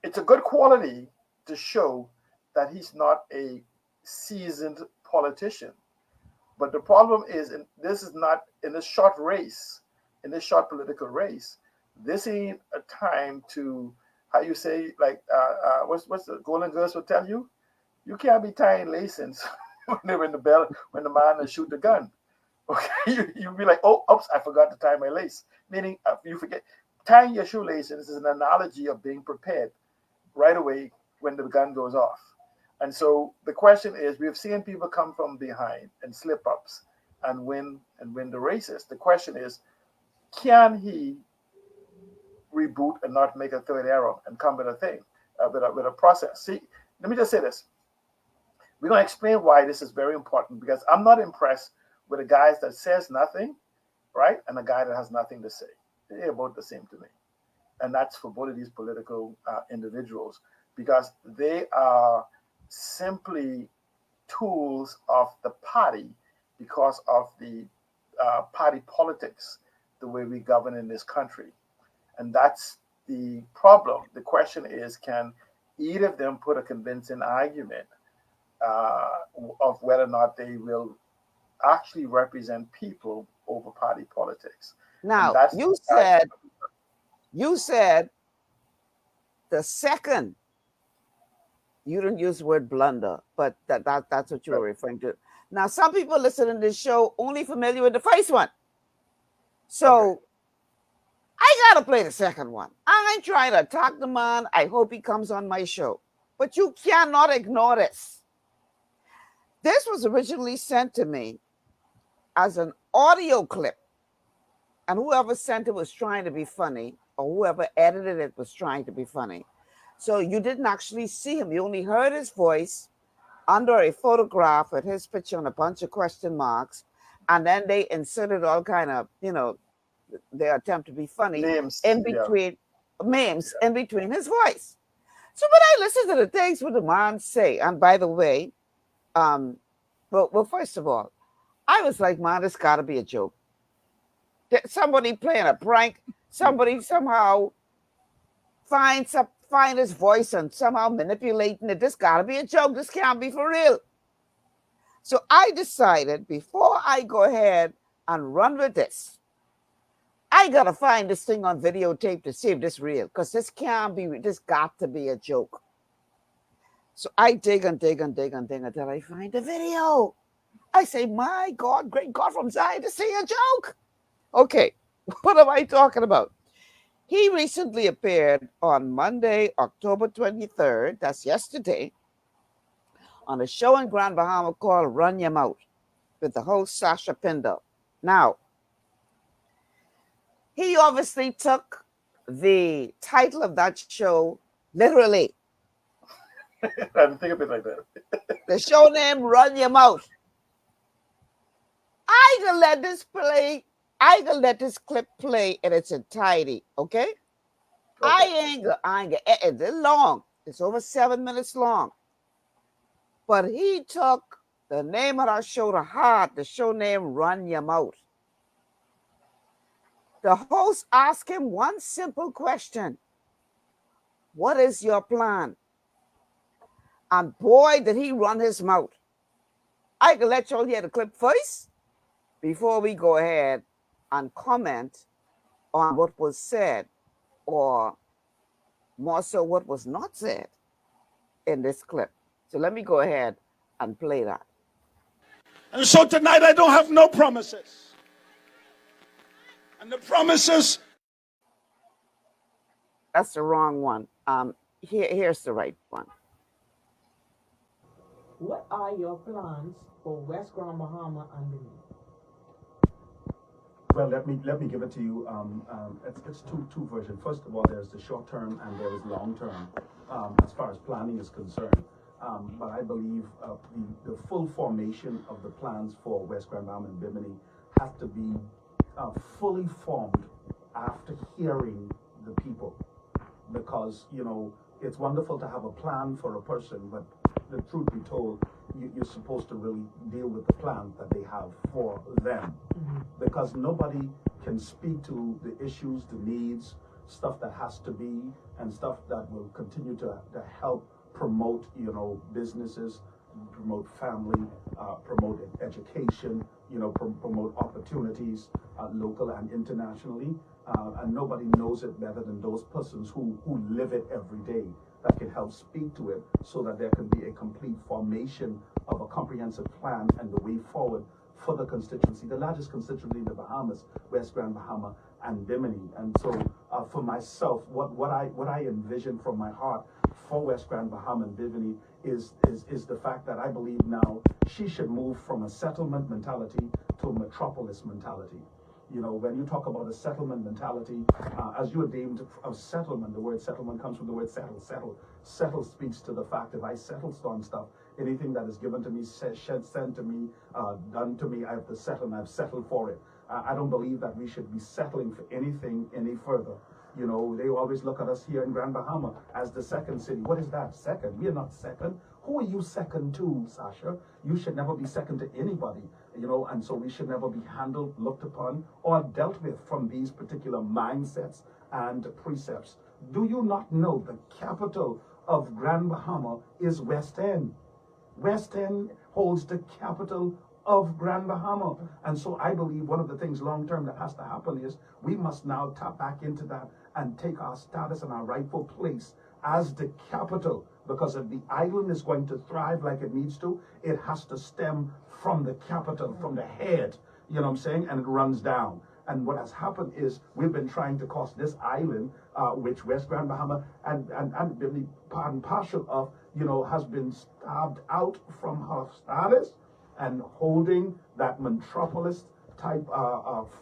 it's a good quality to show that he's not a seasoned politician. But the problem is, this is not in this short race, in this short political race. This ain't a time to, how you say, like, what's the Golden Girls will tell you? You can't be tying lacings when they're in the bell, when the man will shoot the gun. Okay, you'll be like, oh, oops, I forgot to tie my lace. Meaning, you forget. Tying your shoelaces is an analogy of being prepared right away when the gun goes off. And so the question is, we've seen people come from behind and slip ups and win the races. The question is, can he reboot and not make a third error and come with a thing, with a process? See, let me just say this. We're going to explain why this is very important, because I'm not impressed with the guys that says nothing, right, and a guy that has nothing to say. They're both the same to me. And that's for both of these political individuals, because they are simply tools of the party because of the party politics, the way we govern in this country. And that's the problem. The question is, can either of them put a convincing argument of whether or not they will actually represent people over party politics? Now, you said the second, you didn't use the word blunder, but that's what you were referring to. Now, some people listening to this show only familiar with the first one. So I got to play the second one. I ain't trying to attack the man. I hope he comes on my show. But you cannot ignore this. This was originally sent to me as an audio clip. And whoever sent it was trying to be funny, or whoever edited it was trying to be funny. So you didn't actually see him. You only heard his voice under a photograph with his picture and a bunch of question marks. And then they inserted all kind of, their attempt to be funny names in between memes in between his voice. So when I listen to the things what the man say, and by the way, well, first of all, I was like, man, this got to be a joke. Somebody playing a prank. Somebody somehow find his voice and somehow manipulating it. This got to be a joke. This can't be for real. So I decided, before I go ahead and run with this, I gotta find this thing on videotape to see if this real, because this can't be, this got to be a joke. So I dig and dig and dig and dig until I find the video. I say, my God, great God from Zion, to see a joke. Okay, what am I talking about? He recently appeared on Monday, October 23rd, that's yesterday, on a show in Grand Bahama called Run Your Mouth with the host Sasha Pindle. Now, he obviously took the title of that show literally. I didn't think of it like that. The show name, Run Your Mouth. I can let this play. I can let this clip play in its entirety, okay? I ain't it's long. It's over 7 minutes long. But he took the name of our show to heart, the show name Run Your Mouth. The host asked him one simple question. What is your plan? And boy, did he run his mouth. I can let y'all hear the clip first before we go ahead and comment on what was said, or more so what was not said in this clip. So let me go ahead and play that. And so tonight I don't have no promises. And the promises... That's the wrong one. Here's the right one. What are your plans for West Grand Bahama and Benin? Well, let me give it to you. It's two versions. First of all, there's the short term and there is long term, as far as planning is concerned. But I believe the full formation of the plans for West Grand Bahama and Bimini have to be fully formed after hearing the people, because it's wonderful to have a plan for a person, but the truth be told, you're supposed to really deal with the plan that they have for them, because nobody can speak to the issues, the needs, stuff that has to be, and stuff that will continue to help promote, businesses, promote family, promote education, promote opportunities, local and internationally. And nobody knows it better than those persons who live it every day, that can help speak to it, so that there can be a complete formation of a comprehensive plan and the way forward for the constituency, the largest constituency in the Bahamas, West Grand Bahama and Bimini. And so for myself, what I envision from my heart for West Grand Bahama and Bimini is the fact that I believe now she should move from a settlement mentality to a metropolis mentality. When you talk about a settlement mentality, as you are deemed of settlement, the word settlement comes from the word settle. Settle speaks to the fact if I settle on stuff, anything that is given to me, sent to me, done to me, I have to settle, and I've settled for it. I don't believe that we should be settling for anything any further. They always look at us here in Grand Bahama as the second city. What is that? Second? We are not second. Who are you second to, Sasha? You should never be second to anybody, and so we should never be handled, looked upon, or dealt with from these particular mindsets and precepts. Do you not know the capital of Grand Bahama is West End? West End holds the capital of Grand Bahama. And so I believe one of the things long term that has to happen is we must now tap back into that and take our status and our rightful place as the capital, because if the island is going to thrive like it needs to, it has to stem from the capital, from the head, and it runs down. And what has happened is we've been trying to cause this island, which West Grand Bahama and Bimini part and parcel of, has been starved out from her status and holding that metropolis type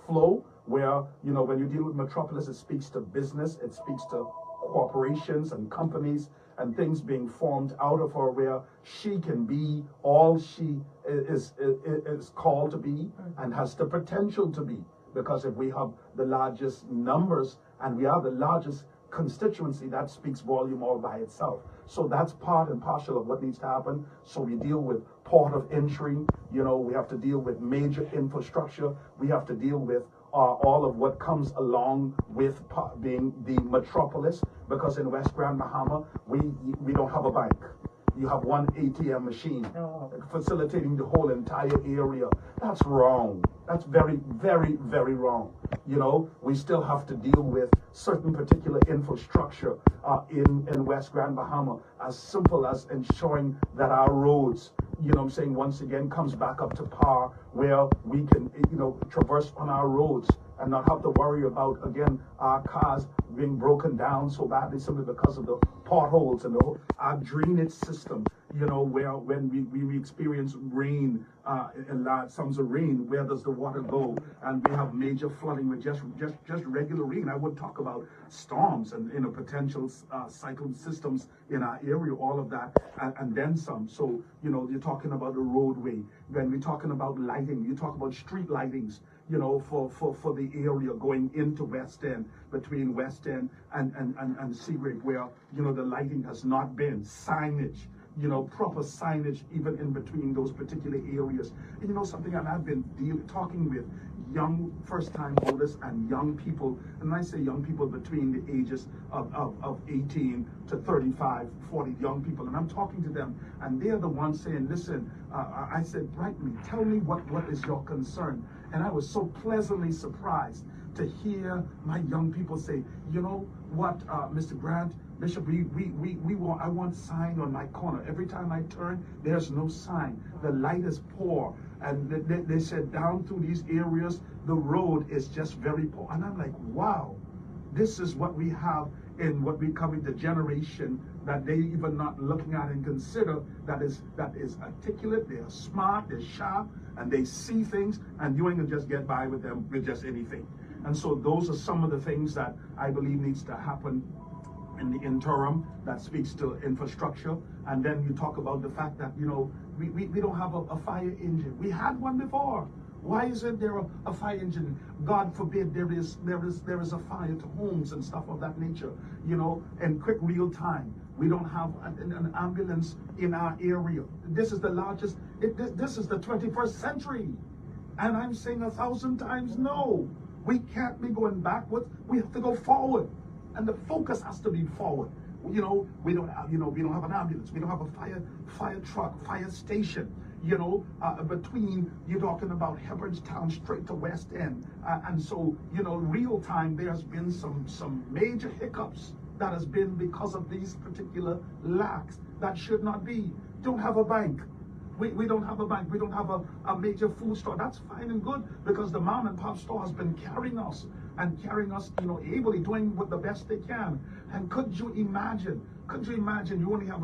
flow, where, when you deal with metropolis, it speaks to business, it speaks to corporations and companies and things being formed out of her, where she can be all she is called to be and has the potential to be. Because if we have the largest numbers and we are the largest constituency, that speaks volume all by itself. So that's part and parcel of what needs to happen. So we deal with port of entry, we have to deal with major infrastructure, we have to deal with all of what comes along with being the metropolis, because in West Grand Bahama, we don't have a bank. you have one ATM machine facilitating the whole entire area. That's wrong. That's very, very, very wrong. You know, we still have to deal with certain particular infrastructure in West Grand Bahama, as simple as ensuring that our roads, you know what I'm saying, once again comes back up to par, where we can, you know, traverse on our roads and not have to worry about, again, our cars being broken down so badly simply because of the potholes and our drainage system, you know, where when we experience rain, and large sums of rain, where does the water go? And we have major flooding with just regular rain. I would talk about storms and, you know, potential cyclone systems in our area, all of that, and then some. So, you know, you're talking about the roadway. When we're talking about lighting, you talk about street lightings, you know, for the area going into West End, between West End and Seagrave, where, you know, the lighting has not been, signage, you know, proper signage even in between those particular areas. And you know something, and I've been talking with young first-time voters and young people, and I say young people between the ages of 18 to 35, 40 young people, and I'm talking to them, and they're the ones saying, listen, I said, Brightly, tell me what is your concern? And I was so pleasantly surprised to hear my young people say, you know what, Mr. Grant, Bishop, I want sign on my corner. Every time I turn, there's no sign. The light is poor. And they said down through these areas, the road is just very poor. And I'm like, wow, this is what we have in what we call the generation that they even not looking at and consider that is articulate, they're smart, they're sharp, and they see things, and you ain't gonna just get by with them with just anything. And so those are some of the things that I believe needs to happen in the interim that speaks to infrastructure. And then you talk about the fact that, you know, we don't have a fire engine. We had one before. Why isn't there a fire engine? God forbid there is a fire to homes and stuff of that nature, you know, in quick real time. We don't have an ambulance in our area. This is the largest, this is the 21st century. And I'm saying 1,000 times no. We can't be going backwards. We have to go forward. And the focus has to be forward. You know, we don't have an ambulance. We don't have a fire truck, fire station. You know, between, you're talking about Hebbernstown straight to West End. And so, you know, real time, there's been some major hiccups that has been because of these particular lacks that should not be. Don't have a bank. We don't have a bank. We don't have a major food store. That's fine and good, because the mom and pop store has been carrying us, you know, ably, doing what the best they can. And could you imagine you only have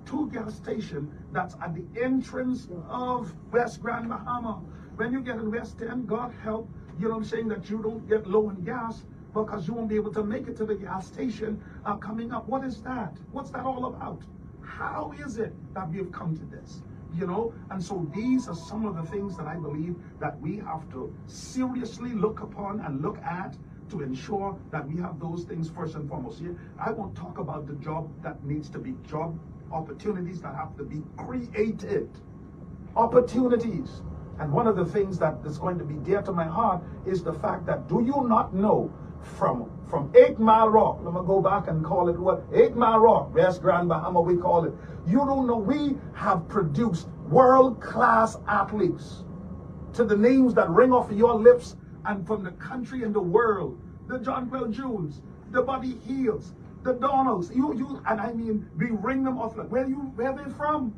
two gas stations that's at the entrance of West Grand Bahama. When you get in West End, God help, you know what I'm saying, that you don't get low in gas, because you won't be able to make it to the gas station coming up. What is that? What's that all about? How is it that we have come to this? You know, and so these are some of the things that I believe that we have to seriously look upon and look at to ensure that we have those things first and foremost. Here, I won't talk about the job that needs to be job opportunities that have to be created. Opportunities. And one of the things that is going to be dear to my heart is the fact that, do you not know, from 8 Mile Rock, let me go back and call it what? 8 Mile Rock, West Grand Bahama we call it. You don't know, we have produced world-class athletes to the names that ring off your lips and from the country and the world. The John Bell Jones, the Buddy Heels, the Donalds, and I mean, we ring them off like, where they from?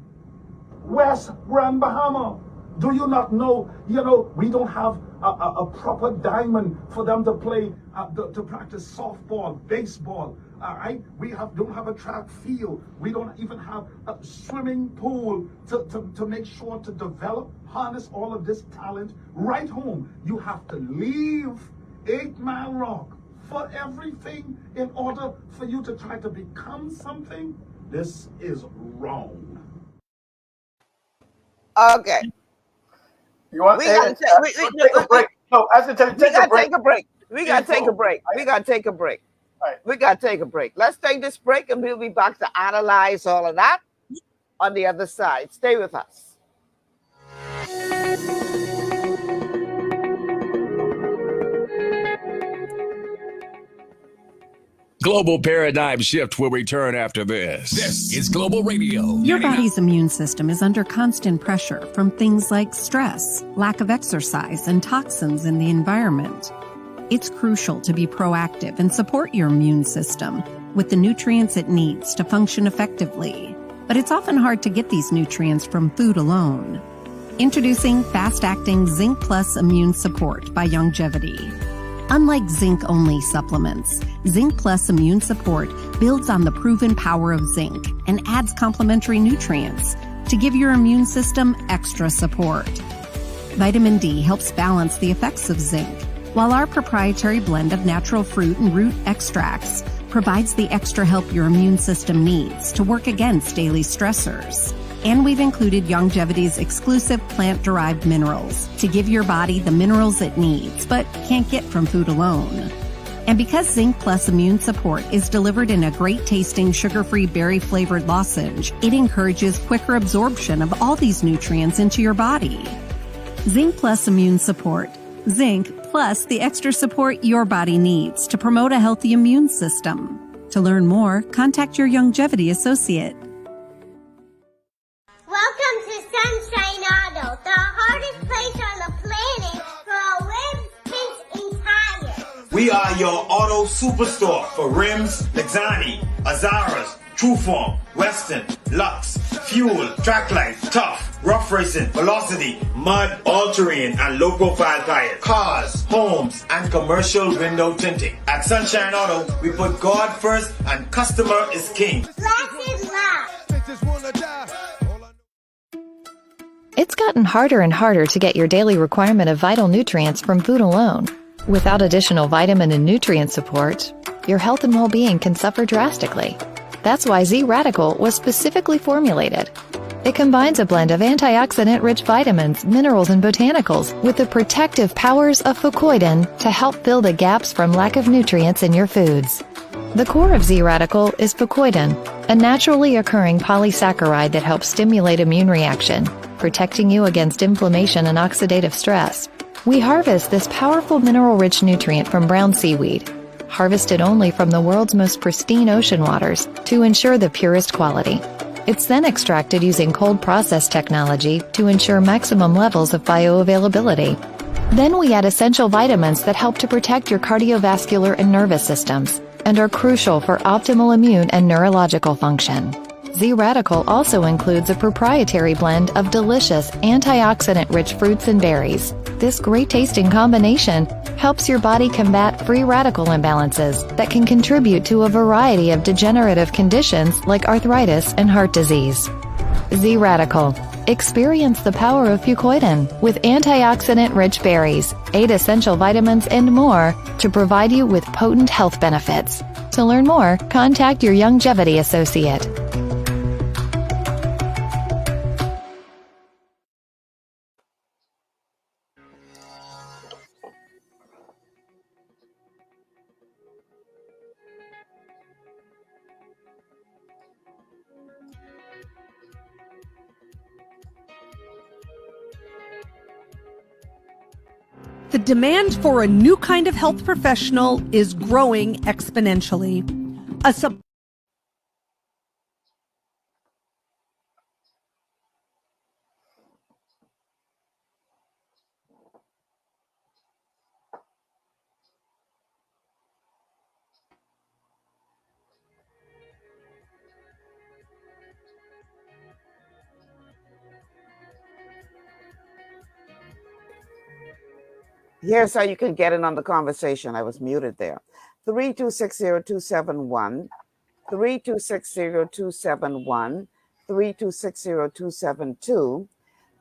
West Grand Bahama. Do you not know, you know, we don't have a proper diamond for them to play, to practice softball, baseball, all right? We don't have a track field. We don't even have a swimming pool to make sure to develop, harness all of this talent right home. You have to leave 8 Mile Rock for everything in order for you to try to become something. This is wrong. Okay. You want we gotta take a break? No, I said take a break. Take a break. We gotta take a break. We gotta take a break. Right. We gotta take a break. Let's take this break, and we'll be back to analyze all of that on the other side. Stay with us. Global Paradigm Shift will return after this. This is Global Radio. Your body's immune system is under constant pressure from things like stress, lack of exercise, and toxins in the environment. It's crucial to be proactive and support your immune system with the nutrients it needs to function effectively. But it's often hard to get these nutrients from food alone. Introducing fast-acting Zinc Plus Immune Support by Longevity. Unlike zinc-only supplements, Zinc Plus Immune Support builds on the proven power of zinc and adds complementary nutrients to give your immune system extra support. Vitamin D helps balance the effects of zinc, while our proprietary blend of natural fruit and root extracts provides the extra help your immune system needs to work against daily stressors. And we've included Longevity's exclusive plant-derived minerals to give your body the minerals it needs, but can't get from food alone. And because Zinc Plus Immune Support is delivered in a great-tasting, sugar-free, berry-flavored lozenge, it encourages quicker absorption of all these nutrients into your body. Zinc Plus Immune Support. Zinc plus the extra support your body needs to promote a healthy immune system. To learn more, contact your Longevity associate. Welcome to Sunshine Auto, the hardest place on the planet for rims, paints, and tires. We are your auto superstore for rims, Lexani, Azaras, Trueform, Western, Lux, Fuel, Tracklight, Tough, Rough Racing, Velocity, Mud, All-Terrain, and low-profile tires. Cars, homes, and commercial window tinting. At Sunshine Auto, we put God first and customer is king. Blessed love. It's gotten harder and harder to get your daily requirement of vital nutrients from food alone. Without additional vitamin and nutrient support, your health and well-being can suffer drastically. That's why Z-Radical was specifically formulated. It combines a blend of antioxidant-rich vitamins, minerals, and botanicals with the protective powers of fucoidan to help fill the gaps from lack of nutrients in your foods. The core of Z-Radical is fucoidan, a naturally occurring polysaccharide that helps stimulate immune reaction, protecting you against inflammation and oxidative stress. We harvest this powerful mineral-rich nutrient from brown seaweed, harvested only from the world's most pristine ocean waters to ensure the purest quality. It's then extracted using cold process technology to ensure maximum levels of bioavailability. Then we add essential vitamins that help to protect your cardiovascular and nervous systems and are crucial for optimal immune and neurological function. Z-Radical also includes a proprietary blend of delicious antioxidant-rich fruits and berries. This great-tasting combination helps your body combat free radical imbalances that can contribute to a variety of degenerative conditions like arthritis and heart disease. Z-Radical. Experience the power of fucoidan with antioxidant-rich berries, 8 essential vitamins, and more to provide you with potent health benefits. To learn more, contact your Longevity associate. The demand for a new kind of health professional is growing exponentially. Here's how you can get in on the conversation. I was muted there. 3260271, 3260271, 3260272,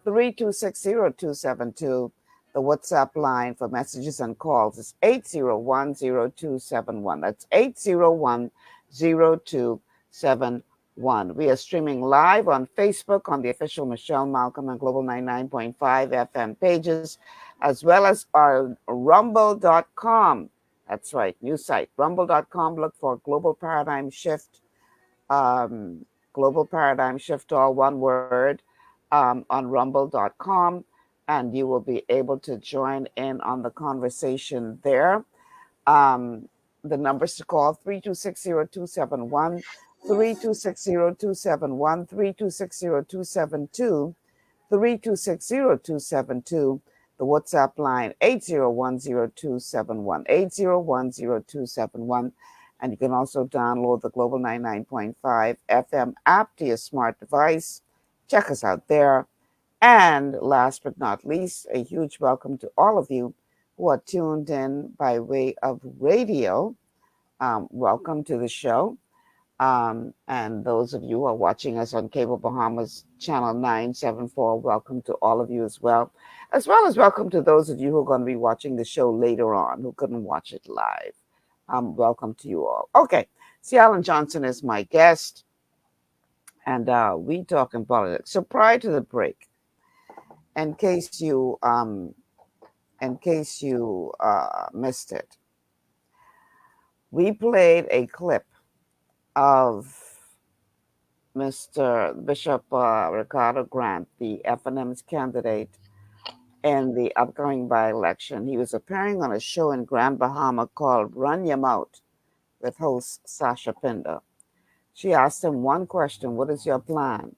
3260272. The WhatsApp line for messages and calls is 8010271. That's 8010271. We are streaming live on Facebook on the official Michelle Malcolm and Global 99.5 FM pages, as well as our rumble.com. That's right, new site, rumble.com. Look for Global Paradigm Shift, Global Paradigm Shift, all one word, on rumble.com, and you will be able to join in on the conversation there. The numbers to call 3260271, 3260271, 3260272, 3260272. The WhatsApp line 8010271, 8010271. And you can also download the Global 99.5 FM app to your smart device. Check us out there. And last but not least, a huge welcome to all of you who are tuned in by way of radio. Welcome to the show. And those of you who are watching us on Cable Bahamas Channel 974, welcome to all of you as well as welcome to those of you who are going to be watching the show later on who couldn't watch it live. Welcome to you all. Okay, C. Alan Johnson is my guest, and we talking politics. So prior to the break, in case you missed it, we played a clip of Mr. Bishop Ricardo Grant, the FNM's candidate in the upcoming by-election. He was appearing on a show in Grand Bahama called Run Your Mouth with host Sasha Pinder. She asked him one question, what is your plan?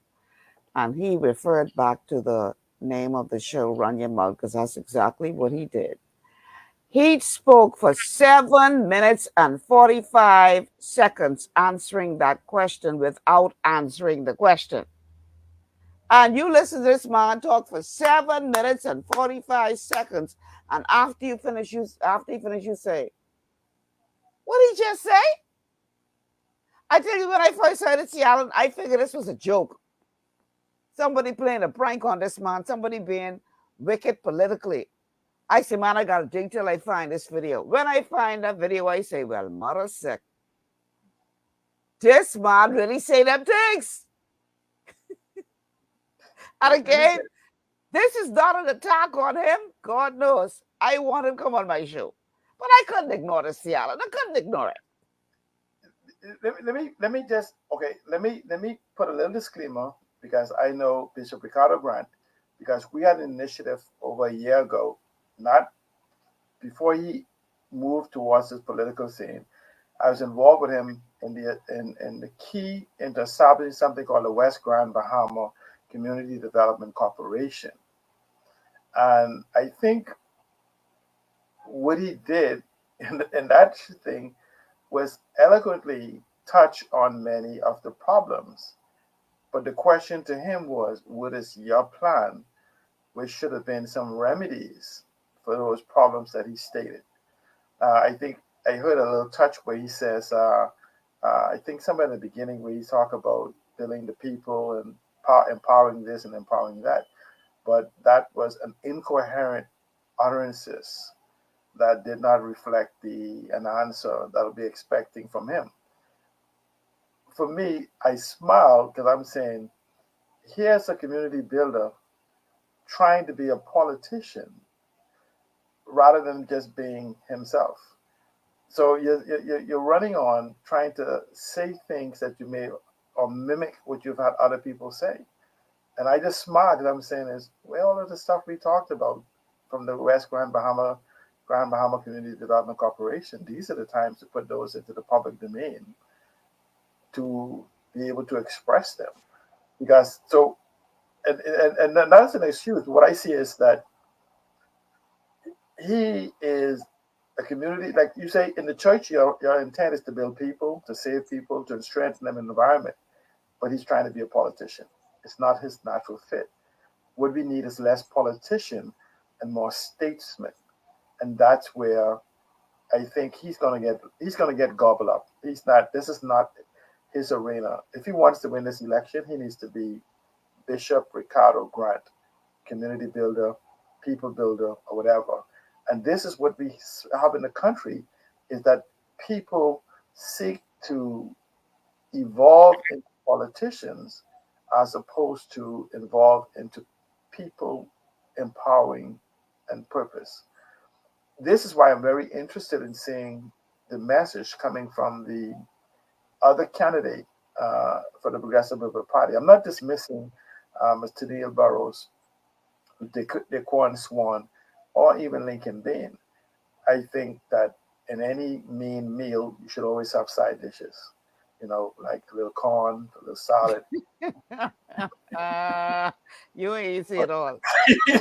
And he referred back to the name of the show, Run Your Mouth, because that's exactly what he did. He spoke for 7 minutes and 45 seconds answering that question without answering the question. And you listen to this man talk for 7 minutes and 45 seconds. And after he finish, you say, what did he just say? I tell you, when I first heard it, Alan, I figured this was a joke. Somebody playing a prank on this man, somebody being wicked politically. I say, man, I got to dig till I find this video. When I find that video, I say, well, mother sick. This man really say them things. And again, this is not an attack on him. God knows. I want him to come on my show. But I couldn't ignore this, Alan. I couldn't ignore it. Let me just, okay, let me put a little disclaimer, because I know Bishop Ricardo Grant, because we had an initiative over a year ago, not before he moved towards this political scene. I was involved with him in the key into establishing something called the West Grand Bahama Community Development Corporation. And I think what he did in that thing was eloquently touch on many of the problems. But the question to him was, what is your plan? Which should have been some remedies for those problems that he stated. I think I heard a little touch where he says, I think somewhere in the beginning where he talked about building the people and empowering this and empowering that. But that was an incoherent utterances that did not reflect an answer that I'll be expecting from him. For me, I smile because I'm saying, here's a community builder trying to be a politician rather than just being himself. So you're running on trying to say things that you may or mimic what you've had other people say. And I just smile because I'm saying is, well, all of the stuff we talked about from the West Grand Bahama Community Development Corporation, these are the times to put those into the public domain to be able to express them. Because so, and that's an excuse. What I see is that he is a community, like you say, in the church, your intent is to build people, to save people, to strengthen them in the environment. But he's trying to be a politician. It's not his natural fit. What we need is less politician and more statesman. And that's where I think he's gonna get gobbled up. This is not his arena. If he wants to win this election, he needs to be Bishop Ricardo Grant, community builder, people builder, or whatever. And this is what we have in the country, is that people seek to evolve into politicians as opposed to evolve into people empowering and purpose. This is why I'm very interested in seeing the message coming from the other candidate for the Progressive Liberal Party. I'm not dismissing Mr. Neil Burrows, Daquan Swan, or even Lincoln Bain. I think that in any main meal, you should always have side dishes. Like a little corn, a little salad. You ain't easy at all.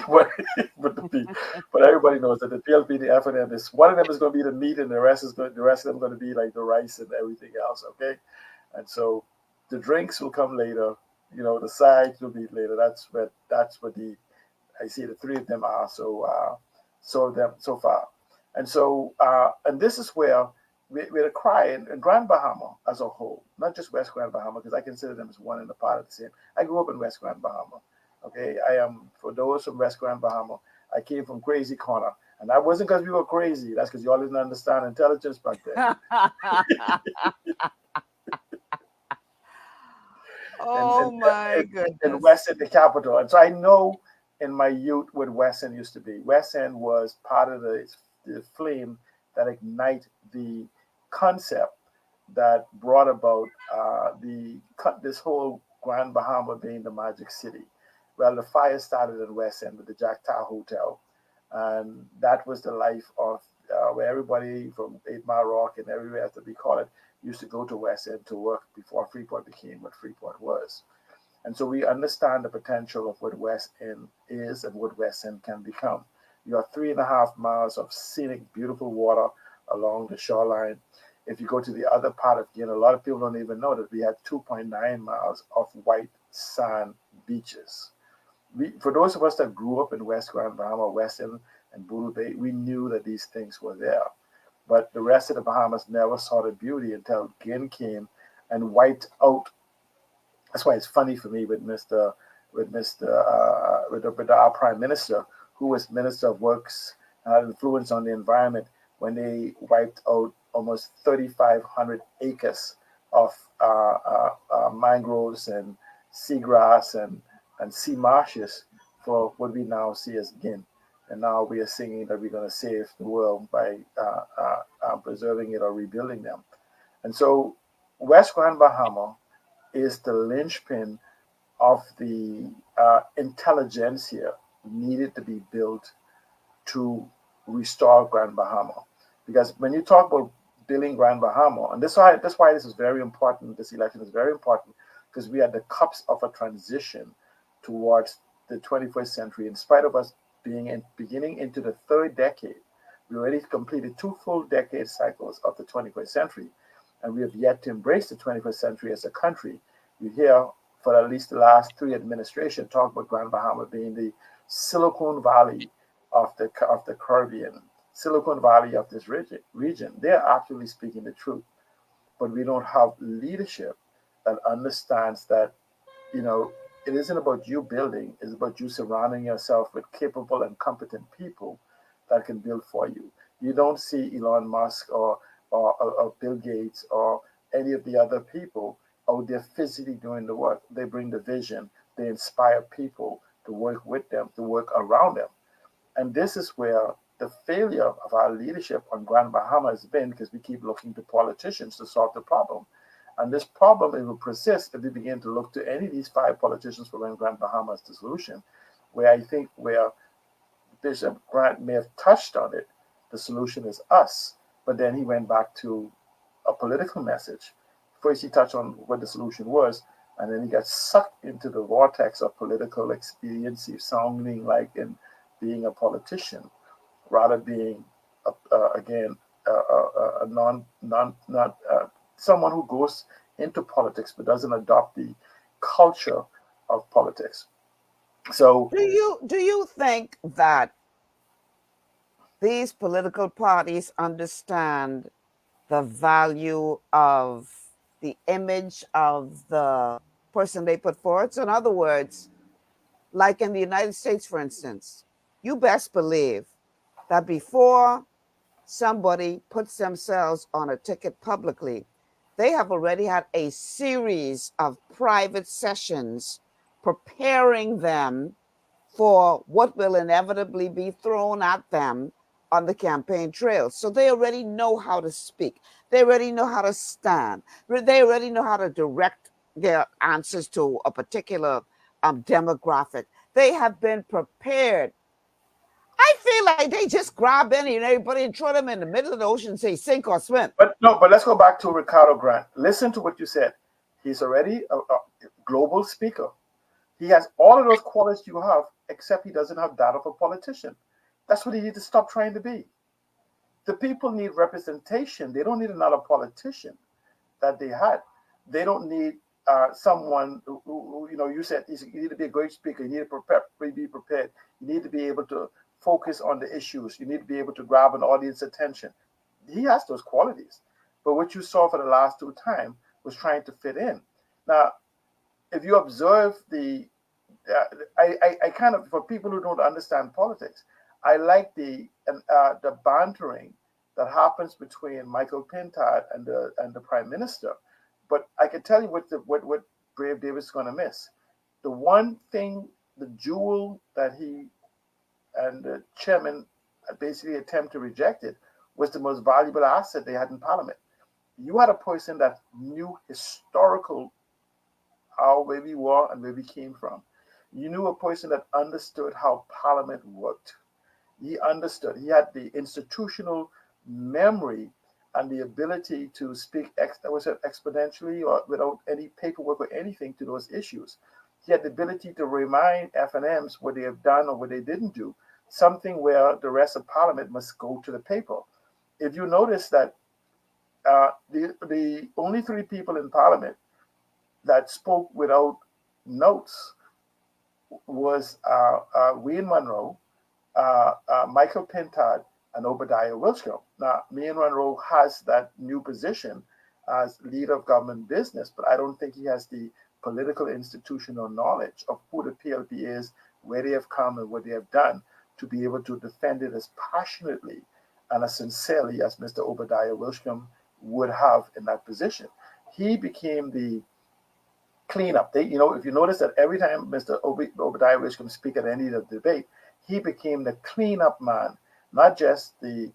but, but everybody knows that the PLP, the F&M is one of them is going to be the meat, and the rest of them going to be like the rice and everything else. Okay, and so the drinks will come later. The sides will be later. That's what I see the three of them are. So far, and and this is where we're crying in Grand Bahama as a whole, not just West Grand Bahama, because I consider them as one and a part of the same. I grew up in West Grand Bahama. Okay, I am, for those from West Grand Bahama, I came from Crazy Corner. And that wasn't because we were crazy. That's because y'all didn't understand intelligence back then. My goodness. And West End, the capital. And so I know in my youth what West End used to be. West End was part of the flame that ignite the concept that brought about this whole Grand Bahama being the Magic City. Well, the fire started in West End with the Jack Tar Hotel, and that was the life of where everybody from 8 Mile Rock and everywhere else that we call it used to go to West End to work before Freeport became what Freeport was. And so we understand the potential of what West End is and what West End can become. You have 3.5 miles of scenic, beautiful water along the shoreline. If you go to the other part of Guinea, a lot of people don't even know that we had 2.9 miles of white sand beaches. For those of us that grew up in West Grand Bahama, West End, and Boodle Bay, we knew that these things were there. But the rest of the Bahamas never saw the beauty until Gin came and wiped out. That's why it's funny for me with our Prime Minister, who was Minister of Works and had influence on the environment, when they wiped out almost 3,500 acres of mangroves and seagrass and sea marshes for what we now see as Gin. And now we are singing that we're going to save the world by preserving it or rebuilding them. And so West Grand Bahama is the linchpin of the intelligentsia needed to be built to restore Grand Bahama. Because when you talk about building Grand Bahama, and that's why this is very important, this election is very important, because we are the cups of a transition towards the 21st century. In spite of us beginning into the third decade, we already completed 2 full decade cycles of the 21st century, and we have yet to embrace the 21st century as a country. You hear, for at least the last 3 administrations, talk about Grand Bahama being the Silicon Valley of the Caribbean, Silicon Valley of this region. They're actually speaking the truth, but we don't have leadership that understands that, it isn't about you building, it's about you surrounding yourself with capable and competent people that can build for you. You don't see Elon Musk or Bill Gates or any of the other people out there physically doing the work. They bring the vision, they inspire people to work with them, to work around them. And this is where the failure of our leadership on Grand Bahama has been, because we keep looking to politicians to solve the problem. And this problem, it will persist if we begin to look to any of these 5 politicians for Grand Bahama as the solution, where I think where Bishop Grant may have touched on it, the solution is us. But then he went back to a political message. First, he touched on what the solution was, and then he got sucked into the vortex of political expediency, sounding like in being a politician, rather being, someone who goes into politics but doesn't adopt the culture of politics. So, do you think that these political parties understand the value of the image of the person they put forward? So in other words, like in the United States, for instance, you best believe that before somebody puts themselves on a ticket publicly, they have already had a series of private sessions preparing them for what will inevitably be thrown at them on the campaign trail. So they already know how to speak. They already know how to stand. They already know how to direct their answers to a particular demographic. They have been prepared. I feel like they just grab any and everybody and throw them in the middle of the ocean and say sink or swim. But let's go back to Ricardo Grant. Listen to what you said. He's already a global speaker. He has all of those qualities you have, except he doesn't have that of a politician. That's what he needs to stop trying to be. The people need representation. They don't need another politician that they had. They don't need someone who you said you need to be a great speaker. You need to be prepared. You need to be able to focus on the issues. You need to be able to grab an audience attention. He has those qualities. But what you saw for the last two times was trying to fit in. Now, if you observe I kind of, for people who don't understand politics, I like the bantering that happens between Michael Pintard and the Prime Minister. But I can tell you what Brave Davis is going to miss. The one thing, the jewel that he and the chairman basically attempt to reject it, was the most valuable asset they had in Parliament. You had a person that knew historical where we were and where we came from. You knew a person that understood how Parliament worked. He understood. He had the institutional memory and the ability to speak exponentially or without any paperwork or anything to those issues. He had the ability to remind FNMs what they have done or what they didn't do, something where the rest of Parliament must go to the paper. If you notice that the only three people in Parliament that spoke without notes was Wayne Munro, Michael Pintard, and Obadiah Wilshcombe. Now, Wayne Munro has that new position as leader of government business, but I don't think he has the political institutional knowledge of who the PLP is, where they have come, and what they have done to be able to defend it as passionately and as sincerely as Mr. Obadiah Wilshcombe would have in that position. He became the cleanup. If you notice that every time Mr. Obadiah Wilshcombe speak at any of the debate, he became the cleanup man, not just they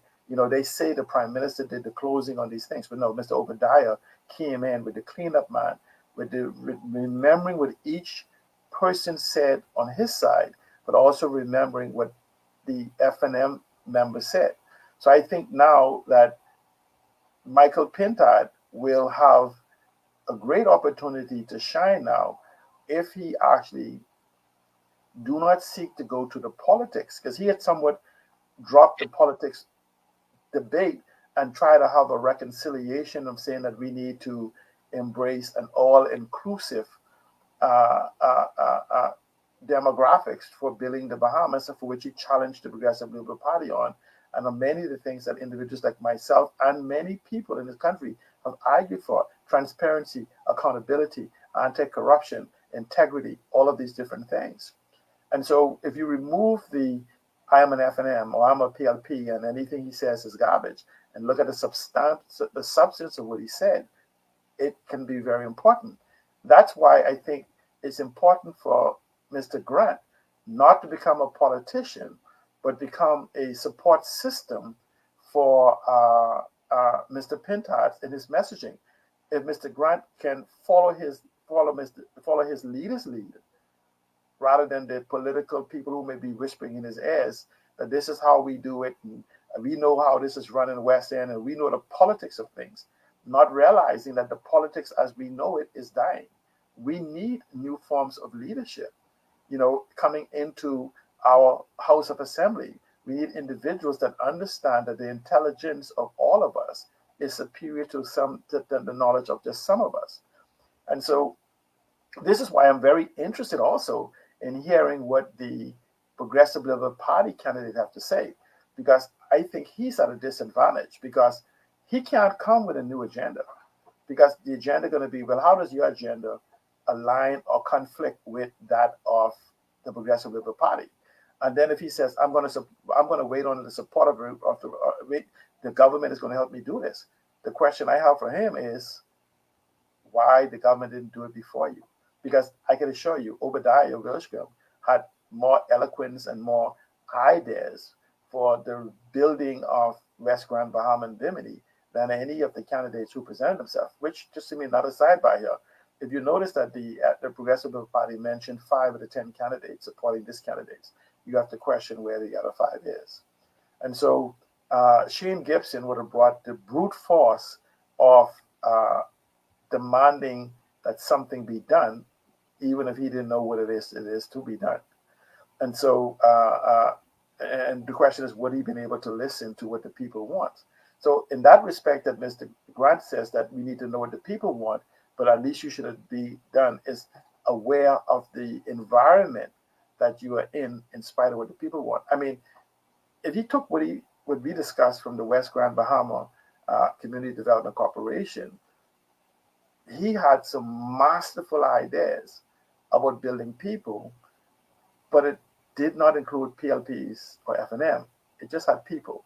say the Prime Minister did the closing on these things, but no, Mr. Obadiah came in with the cleanup man, with remembering what each person said on his side, but also remembering what the FNM member said. So I think now that Michael Pintard will have a great opportunity to shine now if he actually do not seek to go to the politics, because he had somewhat dropped the politics debate and try to have a reconciliation of saying that we need to embrace an all-inclusive demographics for building the Bahamas, for which he challenged the Progressive Liberal Party on. And on many of the things that individuals like myself and many people in this country have argued for: transparency, accountability, anti-corruption, integrity, all of these different things. And so if you remove the I am an FNM or I'm a PLP and anything he says is garbage, and look at the substance of what he said, it can be very important. That's why I think it's important for Mr. Grant not to become a politician, but become a support system for Mr. Pintard in his messaging. If Mr. Grant can follow his leader's lead, rather than the political people who may be whispering in his ears that this is how we do it, and we know how this is run in the West End, and we know the politics of things, not realizing that the politics as we know it is dying. We need new forms of leadership, coming into our House of Assembly. We need individuals that understand that the intelligence of all of us is superior to the knowledge of just some of us. And so this is why I'm very interested also in hearing what the Progressive Liberal Party candidate have to say, because I think he's at a disadvantage, because he can't come with a new agenda, because the agenda going to be, well, how does your agenda align or conflict with that of the Progressive Liberal Party? And then if he says, I'm going to wait on the support of the government is going to help me do this, the question I have for him is why the government didn't do it before you. Because I can assure you, Obadiah Wilshcombe had more eloquence and more ideas for the building of West Grand Bahama and Bimini than any of the candidates who presented themselves, which, just to me, another sidebar here. If you notice that the Progressive Party mentioned 5 of the 10 candidates supporting these candidates, you have to question where the other 5 is. And so Shane Gibson would have brought the brute force of demanding that something be done, even if he didn't know what it is to be done. And so, and the question is, would he been able to listen to what the people want? So in that respect, that Mr. Grant says that we need to know what the people want, but at least you should be done is aware of the environment that you are in spite of what the people want. I mean, if he took what we discussed from the West Grand Bahama Community Development Corporation, he had some masterful ideas about building people, but it did not include PLPs or F&M. It just had people.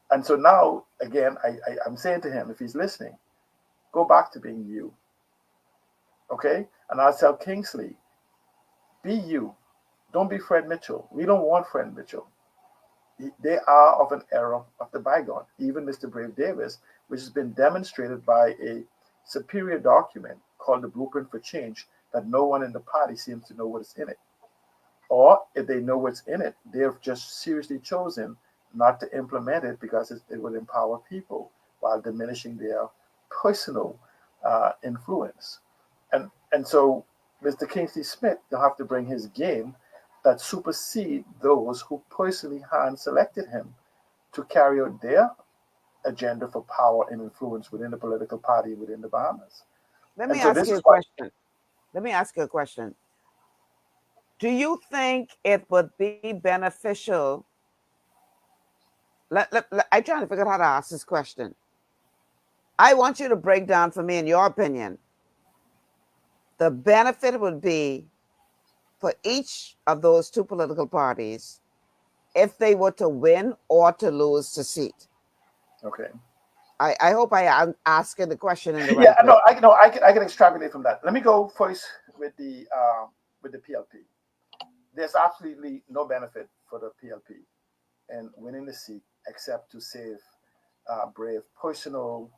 And so now, again, I'm saying to him, if he's listening, go back to being you. Okay? And I'll tell Kingsley, be you. Don't be Fred Mitchell. We don't want Fred Mitchell. They are of an era of the bygone. Even Mr. Brave Davis, which has been demonstrated by a superior document called the Blueprint for Change, that no one in the party seems to know what is in it. Or if they know what's in it, they've just seriously chosen not to implement it because it would empower people while diminishing their personal influence. And so Mr. Kingsley Smith will have to bring his game that supersede those who personally hand-selected him to carry out their agenda for power and influence within the political party within the Bahamas. Let me ask you a question. Let me ask you a question. Do you think it would be beneficial? I'm trying to figure out how to ask this question. I want you to break down for me, in your opinion, the benefit would be for each of those 2 political parties if they were to win or to lose the seat. Okay. I hope I am asking the question in the right way. I can extrapolate from that. Let me go first with the PLP. There's absolutely no benefit for the PLP in winning the seat except to save Brave personal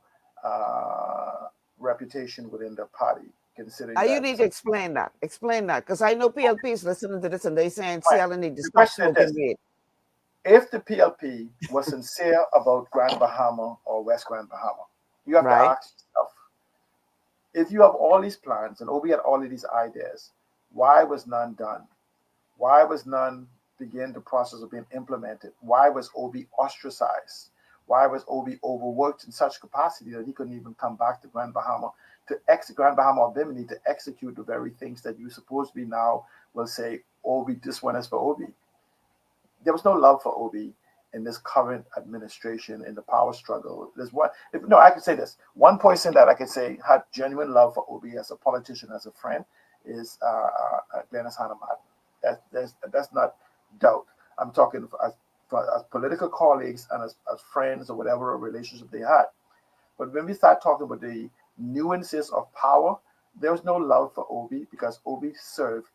reputation within the party. Considering You need to explain that. Explain that, because I know PLP is listening to this and they're saying, "See, I need to stop smoking weed." If the PLP was sincere about Grand Bahama or West Grand Bahama, you have to ask yourself, if you have all these plans and Obi had all of these ideas, why was none done? Why was none begin the process of being implemented? Why was Obi ostracized? Why was Obi overworked in such capacity that he couldn't even come back to Grand Bahama to execute Grand Bahama or Bimini to execute the very things that you supposed to be now will say, Obi, this one is for Obi. There was no love for Obi in this current administration in the power struggle. I could say this. One person that I could say had genuine love for Obi as a politician, as a friend, is Glennis Hanna-Martin. That's not doubt. I'm talking as political colleagues and as friends or whatever relationship they had. But when we start talking about the nuances of power, there was no love for Obi because Obi served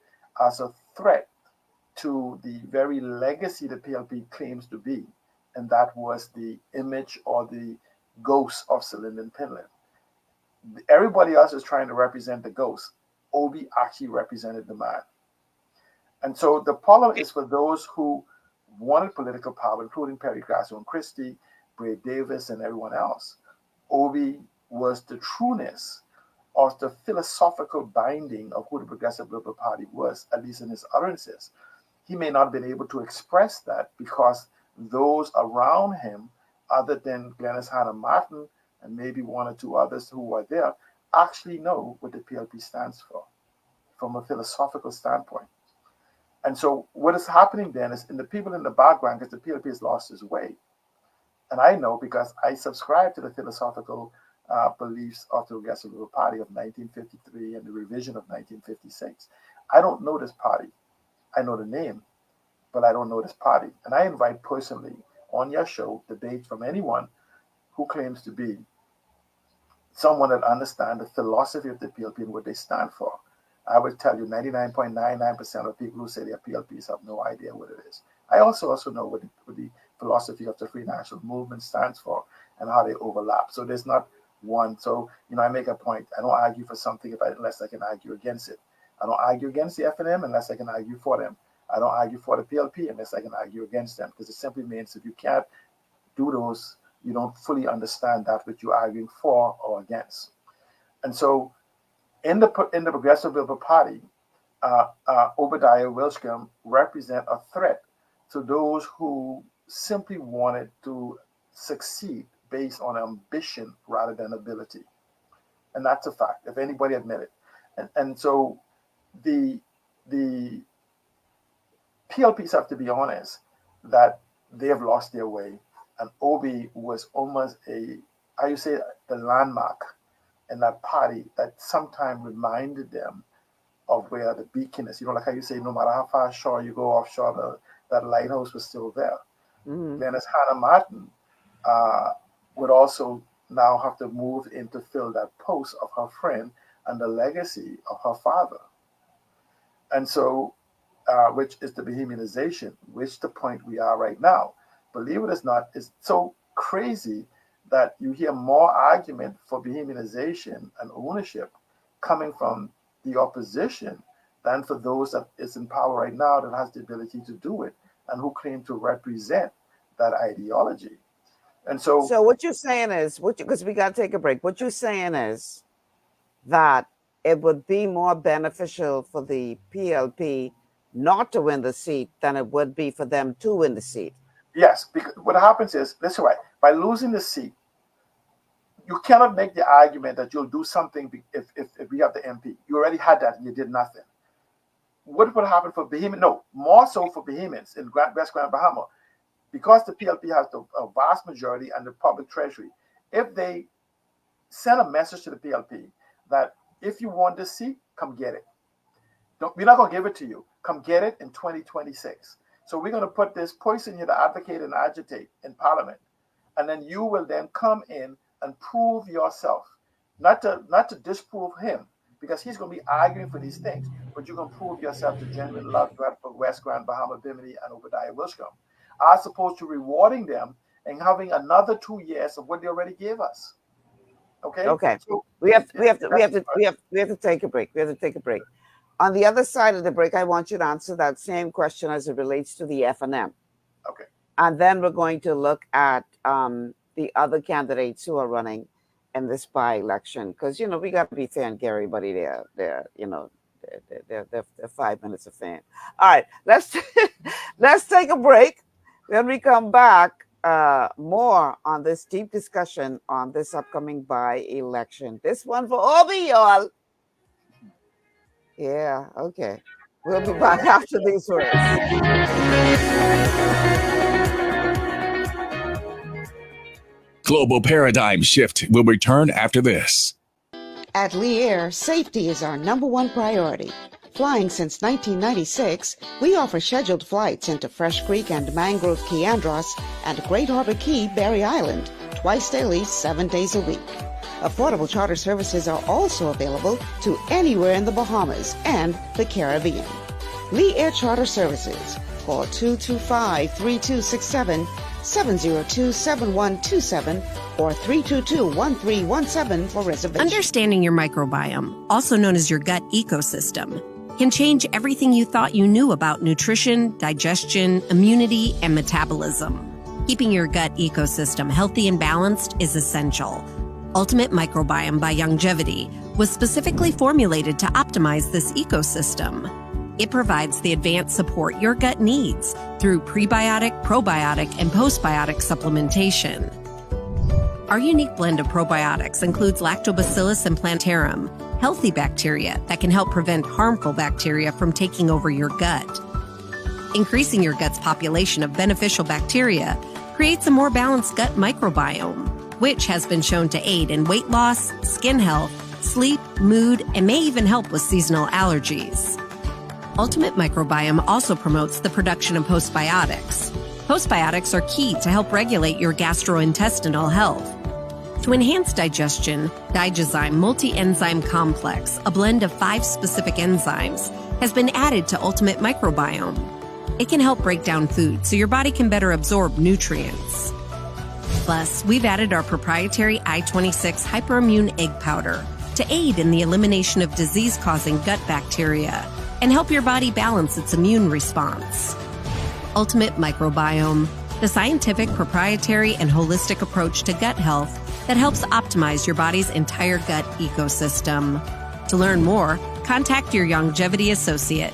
as a threat to the very legacy the PLP claims to be, and that was the image or the ghost of Sir Lyndon Pinland. Everybody else is trying to represent the ghost. Obi actually represented the man. And so the problem is for those who wanted political power, including Perry Grasso and Christie, Brave Davis, and everyone else. Obi was the trueness of the philosophical binding of who the Progressive Liberal Party was, at least in his utterances. He may not have been able to express that because those around him, other than Glennis Hanna-Martin and maybe 1 or 2 others who were there, actually know what the PLP stands for from a philosophical standpoint. And so what is happening then is in the people in the background, because the PLP has lost its way. And I know because I subscribe to the philosophical beliefs of the Progressive Liberal Party of 1953 and the revision of 1956. I don't know this party. I know the name, but I don't know this party. And I invite personally on your show debates from anyone who claims to be someone that understands the philosophy of the PLP and what they stand for. I would tell you 99.99% of people who say they're PLPs have no idea what it is. I also know what the philosophy of the Free National Movement stands for and how they overlap. So there's not one. So, I make a point. I don't argue for something unless I can argue against it. I don't argue against the F&M unless I can argue for them. I don't argue for the PLP unless I can argue against them, because it simply means if you can't do those, you don't fully understand that which you're arguing for or against. And so in the Progressive Liberal Party, Obadiah Wilshcombe represent a threat to those who simply wanted to succeed based on ambition rather than ability. And that's a fact, if anybody admit it. And so the PLPs have to be honest that they have lost their way. And Obi was almost the landmark in that party that sometimes reminded them of where the beacon is. Like how you say, no matter how far ashore you go offshore, that lighthouse was still there. Mm-hmm. Then as Hannah Martin would also now have to move in to fill that post of her friend and the legacy of her father. And so, which is the Bohemianization, which the point we are right now. Believe it or not, is so crazy that you hear more argument for Bohemianization and ownership coming from the opposition than for those that is in power right now that has the ability to do it and who claim to represent that ideology. And so what you're saying is, because we got to take a break, what you're saying is that it would be more beneficial for the PLP not to win the seat than it would be for them to win the seat. Yes, because what happens is, listen, right, by losing the seat, you cannot make the argument that you'll do something if we have the MP. You already had that and you did nothing. What would happen for Bahamians? No, more so for Bahamians in West Grand Bahama, because the PLP has a vast majority and the public treasury. If they send a message to the PLP that if you want this seat, come get it. We're not going to give it to you. Come get it in 2026. So we're going to put this person here to advocate and agitate in Parliament. And then you will then come in and prove yourself, not to disprove him, because he's going to be arguing for these things, but you're going to prove yourself to genuine love for West Grand Bahama, Bimini, and Obadiah Wilshcombe, as opposed to rewarding them and having another 2 years of what they already gave us. Okay. So we have to take a break. We have to take a break. On the other side of the break, I want you to answer that same question as it relates to the F&M. Okay. And then we're going to look at the other candidates who are running in this by-election, because we got to be fair and give everybody their 5 minutes of fame. All right, let's take a break. When we come back, more on this deep discussion on this upcoming by-election. This one for Obi, y'all. Yeah, okay. We'll be back after these words. Global Paradigm Shift will return after this. At Lee Air, safety is our #1 priority. Flying since 1996, we offer scheduled flights into Fresh Creek and Mangrove Key Andros and Great Harbor Key, Berry Island, twice daily, 7 days a week. Affordable charter services are also available to anywhere in the Bahamas and the Caribbean. Lee Air Charter Services. Call 225-3267, 702-7127, or 322-1317 for reservations. Understanding your microbiome, also known as your gut ecosystem, can change everything you thought you knew about nutrition, digestion, immunity, and metabolism. Keeping your gut ecosystem healthy and balanced is essential. Ultimate Microbiome by Longevity was specifically formulated to optimize this ecosystem. It provides the advanced support your gut needs through prebiotic, probiotic, and postbiotic supplementation. Our unique blend of probiotics includes Lactobacillus and Plantarum, healthy bacteria that can help prevent harmful bacteria from taking over your gut. Increasing your gut's population of beneficial bacteria creates a more balanced gut microbiome, which has been shown to aid in weight loss, skin health, sleep, mood, and may even help with seasonal allergies. Ultimate Microbiome also promotes the production of postbiotics. Postbiotics are key to help regulate your gastrointestinal health. To enhance digestion, Digizyme Multi-Enzyme Complex, a blend of 5 specific enzymes, has been added to Ultimate Microbiome. It can help break down food so your body can better absorb nutrients. Plus, we've added our proprietary I-26 hyperimmune egg powder to aid in the elimination of disease-causing gut bacteria. and help your body balance its immune response. Ultimate Microbiome, the scientific, proprietary, and holistic approach to gut health that helps optimize your body's entire gut ecosystem. To learn more, contact your longevity associate.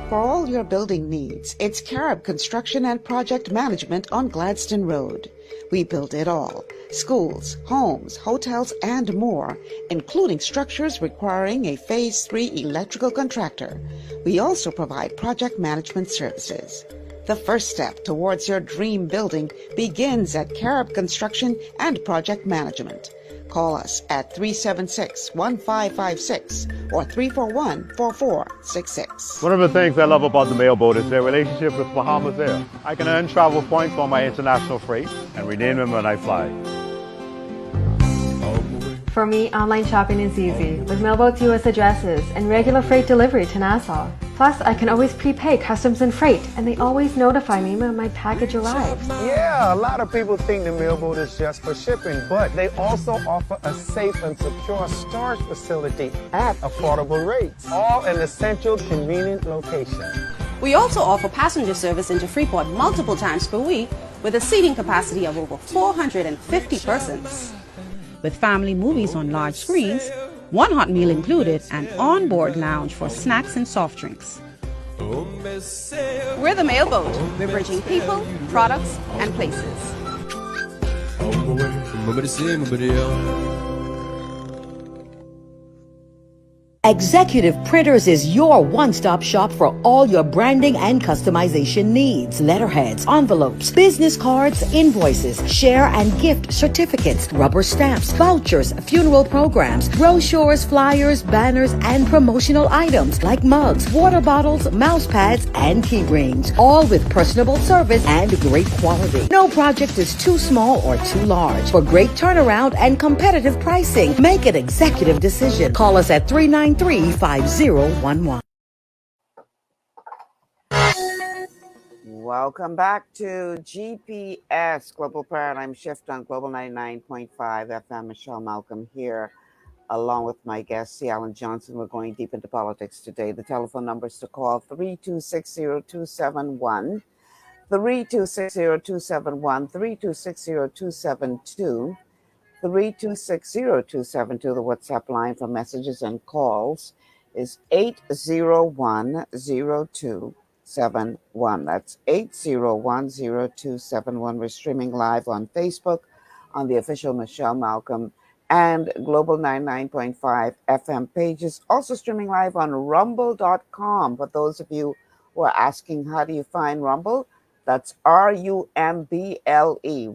For all your building needs, it's Carib Construction and Project Management on Gladstone Road. We build it all: schools, homes, hotels, and more, including structures requiring a Phase 3 electrical contractor. We also provide project management services. The first step towards your dream building begins at Carib Construction and Project Management. Call us at 376-1556 or 341-4466. One of the things I love about the mailboat is their relationship with Bahamas Air. I can earn travel points on my international freight and redeem them when I fly. For me, online shopping is easy with Mailboat's U.S. addresses and regular freight delivery to Nassau. Plus, I can always prepay customs and freight, and they always notify me when my package arrives. Yeah, a lot of people think the Mailboat is just for shipping, but they also offer a safe and secure storage facility at affordable rates, all in a central, convenient location. We also offer passenger service into Freeport multiple times per week with a seating capacity of over 450 persons. With family movies on large screens, one hot meal included, and on-board lounge for snacks and soft drinks. We're the Mailboat. We're bridging people, products, and places. Executive Printers is your one-stop shop for all your branding and customization needs. Letterheads, envelopes, business cards, invoices, share and gift certificates, rubber stamps, vouchers, funeral programs, brochures, flyers, banners, and promotional items like mugs, water bottles, mouse pads, and key rings, all with personable service and great quality. No project is too small or too large. For great turnaround and competitive pricing, make an executive decision. Call us at 393-5011. Welcome back to GPS Global Paradigm Shift on Global 99.5 FM. Michelle Malcolm here, along with my guest, C. Alan Johnson. We're going deep into politics today. The telephone numbers to call 3260271, 3260271, 3260272. 3260272. The WhatsApp line for messages and calls is 8010271. That's 8010271. We're streaming live on Facebook on the official Michelle Malcolm and Global 99.5 FM pages. Also streaming live on rumble.com. For those of you who are asking, how do you find Rumble? That's RUMBLE,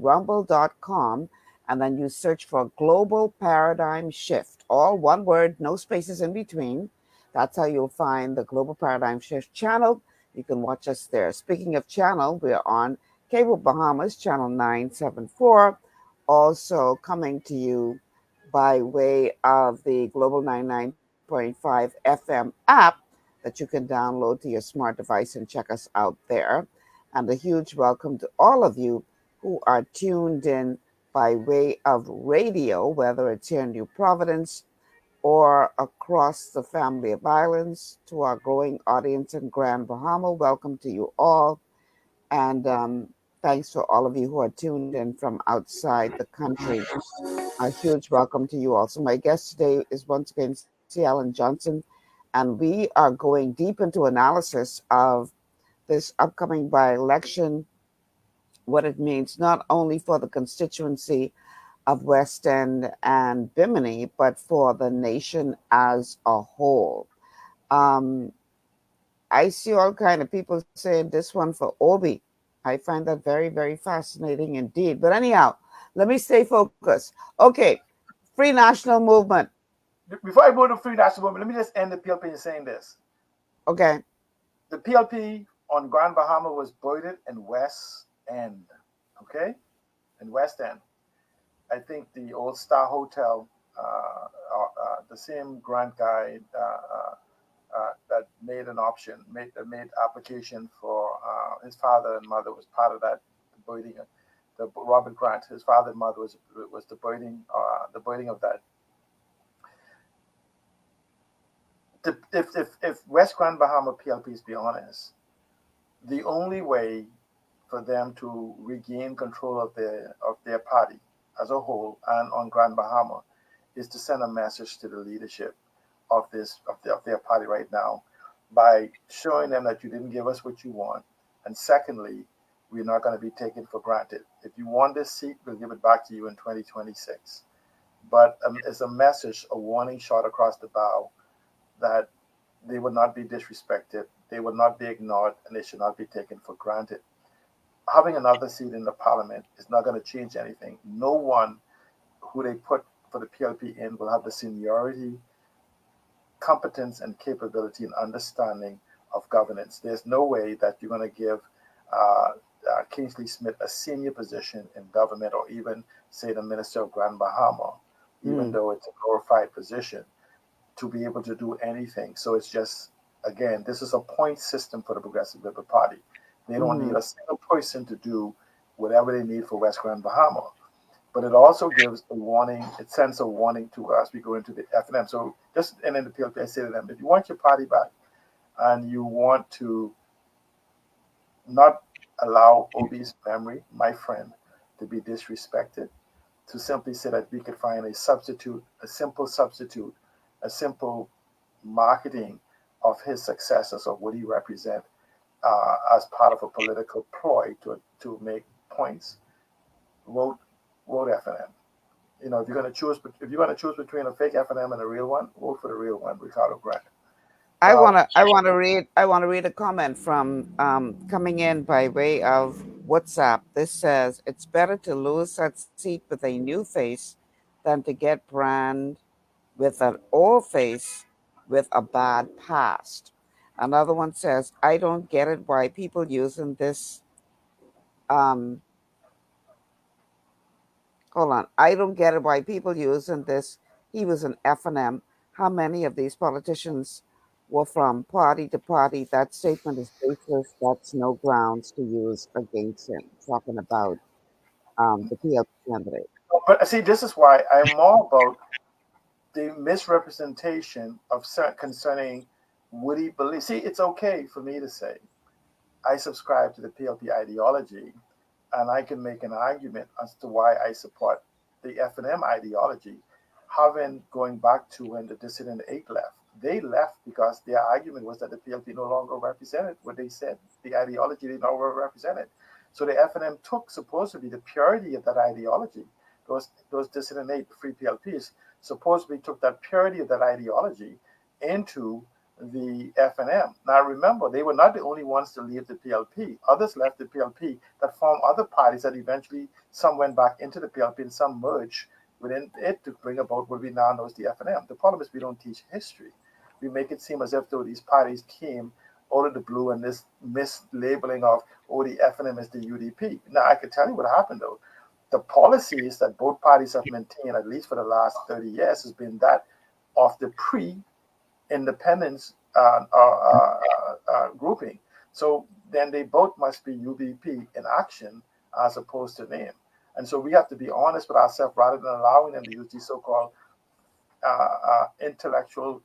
rumble.com. And then you search for Global Paradigm Shift, all one word, no spaces in between. That's how you'll find the Global Paradigm Shift channel. You can watch us there. Speaking of channel, we're on Cable Bahamas, channel 974. Also coming to you by way of the Global 99.5 FM app that you can download to your smart device and check us out there. And a huge welcome to all of you who are tuned in by way of radio, whether it's here in New Providence or across the family of islands. To our growing audience in Grand Bahama, welcome to you all. And thanks to all of you who are tuned in from outside the country. A huge welcome to you also. My guest today is once again C. Alan Johnson, and we are going deep into analysis of this upcoming by-election, what it means not only for the constituency of West End and Bimini, but for the nation as a whole. I see all kind of people saying this one for Obi. I find that very, very fascinating indeed. But anyhow, let me stay focused. Okay, Free National Movement. Before I go to Free National Movement, let me just end the PLP in saying this. Okay. The PLP on Grand Bahama was buried in West End, okay? In West End. I think the old Star Hotel, the same grant guy that made an option, made application for his father and mother was part of that building. The Robert Grant, his father and mother was the building of that. if West Grand Bahama PLPs be honest, the only way for them to regain control of their party as a whole and on Grand Bahama is to send a message to the leadership of their party right now by showing them that you didn't give us what you want, and secondly, we're not going to be taken for granted. If you want this seat, we'll give it back to you in 2026. But it's a message, a warning shot across the bow that they would not be disrespected, they would not be ignored, and they should not be taken for granted. Having another seat in the parliament is not going to change anything. No one who they put for the PLP in will have the seniority, competence, and capability and understanding of governance. There's no way that you're going to give Kingsley Smith a senior position in government, or even, say, the Minister of Grand Bahama, even though it's a glorified position, to be able to do anything. So it's just, again, this is a point system for the Progressive Liberal Party. They don't need a single person to do whatever they need for West Grand Bahama. But it also gives a warning, it sends a warning to us. We go into the FNM. So just, and in the PLP, I say to them, if you want your party back and you want to not allow Obi's memory, my friend, to be disrespected, to simply say that we could find a substitute, a simple substitute, a simple marketing of his successes, of what he represents as part of a political ploy to make points. Vote FNM. You know, if you're going to choose between a fake FNM and a real one, vote for the real one, Ricardo Grant. I want to read a comment from coming in by way of WhatsApp. This says it's better to lose that seat with a new face than to get brand with an old face with a bad past. Another one says, I don't get it why people using this hold on. I don't get it why people using this. He was an F&M. How many of these politicians were from party to party? That statement is baseless. That's no grounds to use against him. Talking about the PLP candidate. But see, this is why I'm more about the misrepresentation of concerning what he believes. See, it's okay for me to say I subscribe to the PLP ideology, and I can make an argument as to why I support the F&M ideology, going back to when the Dissident 8 left. They left because their argument was that the PLP no longer represented what they said. The ideology they no longer represented. So the F&M took supposedly the purity of that ideology. Those Dissident 8 free PLPs supposedly took that purity of that ideology into the F&M. Now remember, they were not the only ones to leave the PLP. Others left the PLP that formed other parties that eventually some went back into the PLP and some merged within it to bring about what we now know as the F&M. The problem is we don't teach history. We make it seem as if though these parties came out of the blue, and this mislabeling of, the F&M is the UDP. Now I can tell you what happened though. The policies that both parties have maintained, at least for the last 30 years, has been that of the pre-independence grouping. So then they both must be UDP in action as opposed to name. And so we have to be honest with ourselves rather than allowing them to use these so-called intellectual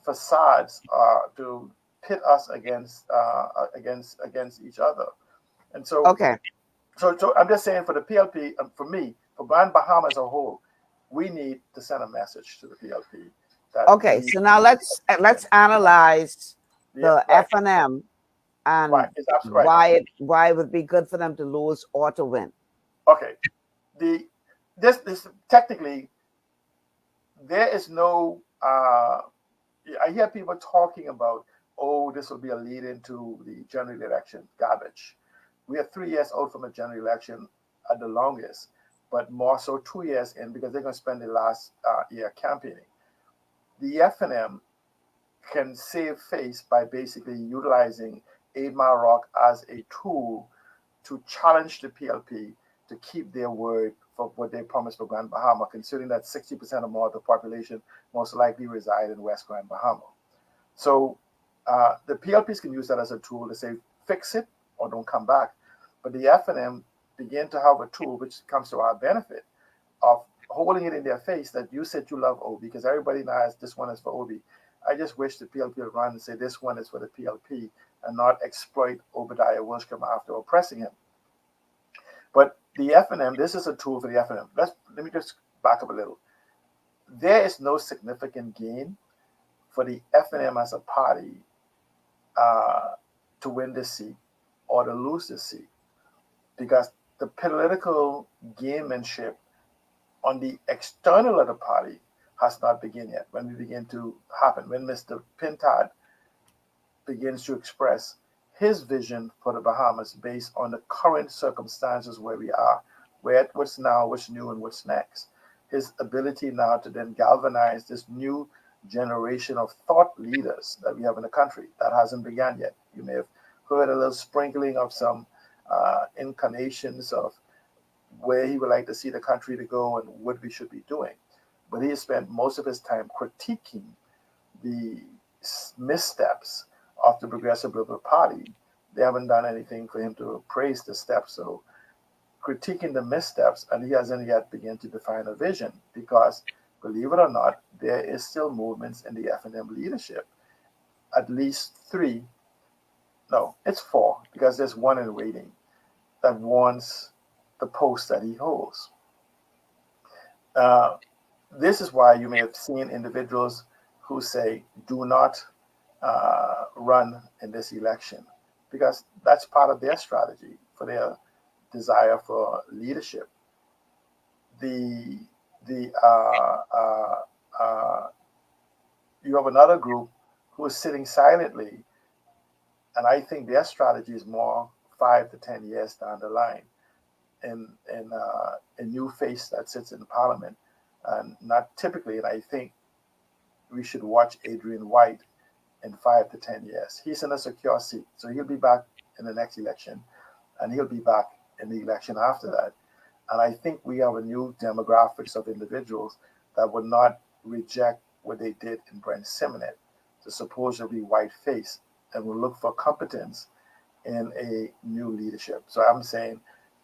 facades to pit us against each other. And so, okay. So I'm just saying, for the PLP, for me, for Grand Bahama as a whole, we need to send a message to the PLP. Okay, so now let's analyze the F&M and why it would be good for them to lose or to win. Okay, this technically there is no. I hear people talking about, this will be a lead into the general election. Garbage. We are 3 years out from a general election at the longest, but more so 2 years in, because they're going to spend the last year campaigning. The F&M can save face by basically utilizing 8 Mile Rock as a tool to challenge the PLP to keep their word for what they promised for Grand Bahama, considering that 60% or more of the population most likely reside in West Grand Bahama. So the PLPs can use that as a tool to say, fix it or don't come back. But the F&M begin to have a tool which comes to our benefit of holding it in their face that you said you love Obi, because everybody knows this one is for Obi. I just wish the PLP would run and say this one is for the PLP and not exploit Obadiah Wilshcombe after oppressing him. But the FNM, this is a tool for the FNM. Let me just back up a little. There is no significant gain for the FNM as a party to win this seat or to lose this seat, because the political gamemanship on the external of the party has not begun yet. When we begin to happen, when Mr. Pintard begins to express his vision for the Bahamas based on the current circumstances where we are, what's now, what's new, and what's next. His ability now to then galvanize this new generation of thought leaders that we have in the country that hasn't begun yet. You may have heard a little sprinkling of some incarnations of where he would like to see the country to go and what we should be doing. But he has spent most of his time critiquing the missteps of the Progressive Liberal Party. They haven't done anything for him to praise the steps. So critiquing the missteps, and he hasn't yet begun to define a vision, because believe it or not, there is still movements in the FNM leadership. At least 3, no, it's 4, because there's one in waiting that wants the post that he holds. This is why you may have seen individuals who say, do not run in this election, because that's part of their strategy for their desire for leadership. You have another group who is sitting silently, and I think their strategy is more 5 to 10 years down the line, in a new face that sits in Parliament, and not typically. And I think we should watch Adrian White in 5 to 10 years. He's in a secure seat, so he'll be back in the next election, and he'll be back in the election after that. And I think we have a new demographics of individuals that would not reject what they did in Brent Simonet, the supposedly white face, and will look for competence in a new leadership. So I'm saying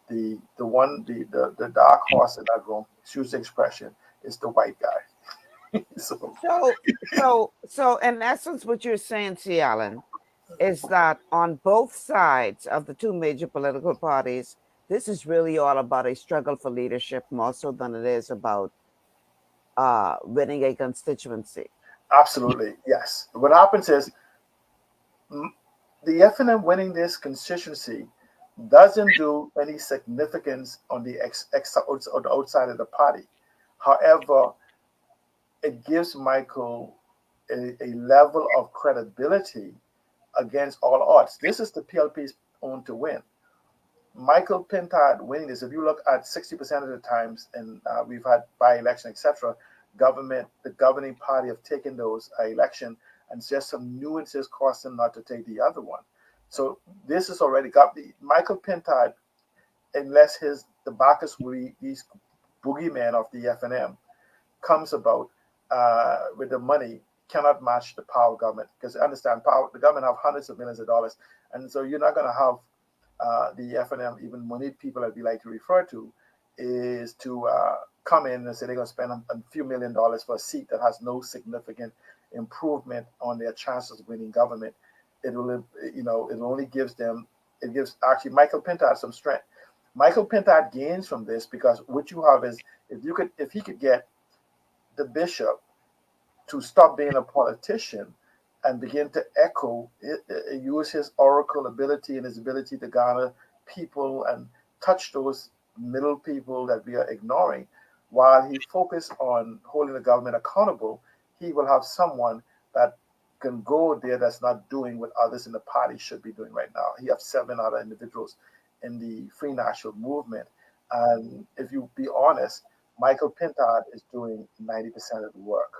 the dark horse in that room, excuse the expression, is the white guy. So in essence, what you're saying, C. Allen, is that on both sides of the 2 major political parties, this is really all about a struggle for leadership more so than it is about winning a constituency. Absolutely, yes. What happens is the FNM winning this constituency doesn't do any significance on the outside of the party. However, it gives Michael a level of credibility against all odds. This is the PLP's own to win. Michael Pintard winning this, if you look at 60% of the times, and we've had by-election, etc., the governing party have taken those election, and just some nuances caused them not to take the other one. So this has already got Michael Pintard, unless the Bacchus, these boogeyman of the FNM comes about with the money, cannot match the power of government, because understand, the government have hundreds of millions of dollars, and so you're not going to have the FNM, even moneyed people that we like to refer to, is to come in and say they're going to spend a few $1 million for a seat that has no significant improvement on their chances of winning government. It will, it only gives them, it gives actually Michael Pintard some strength. Michael Pintard gains from this, because what you have is, if he could get the bishop to stop being a politician and begin to use his oracle ability and his ability to garner people and touch those middle people that we are ignoring, while he focuses on holding the government accountable, he will have someone that can go there that's not doing what others in the party should be doing right now. He has 7 other individuals in the Free National Movement. And if you be honest, Michael Pintard is doing 90% of the work,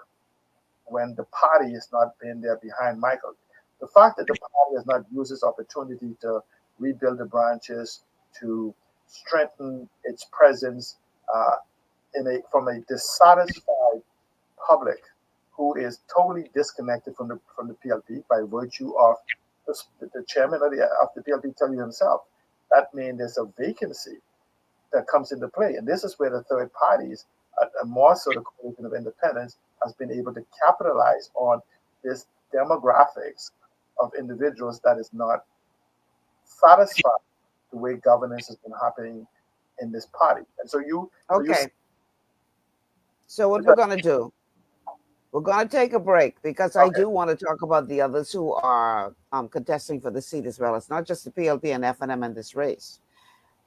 when the party has not been there behind Michael. The fact that the party has not used this opportunity to rebuild the branches, to strengthen its presence from a dissatisfied public who is totally disconnected from the PLP by virtue of the chairman of the PLP telling you himself. That means there's a vacancy that comes into play. And this is where the third parties, and more so the Coalition of Independence, has been able to capitalize on this demographics of individuals that is not satisfied the way governance has been happening in this party. And so Okay. So what we're going to do, we're going to take a break because I do want to talk about the others who are contesting for the seat as well. It's not just the PLP and FNM in this race.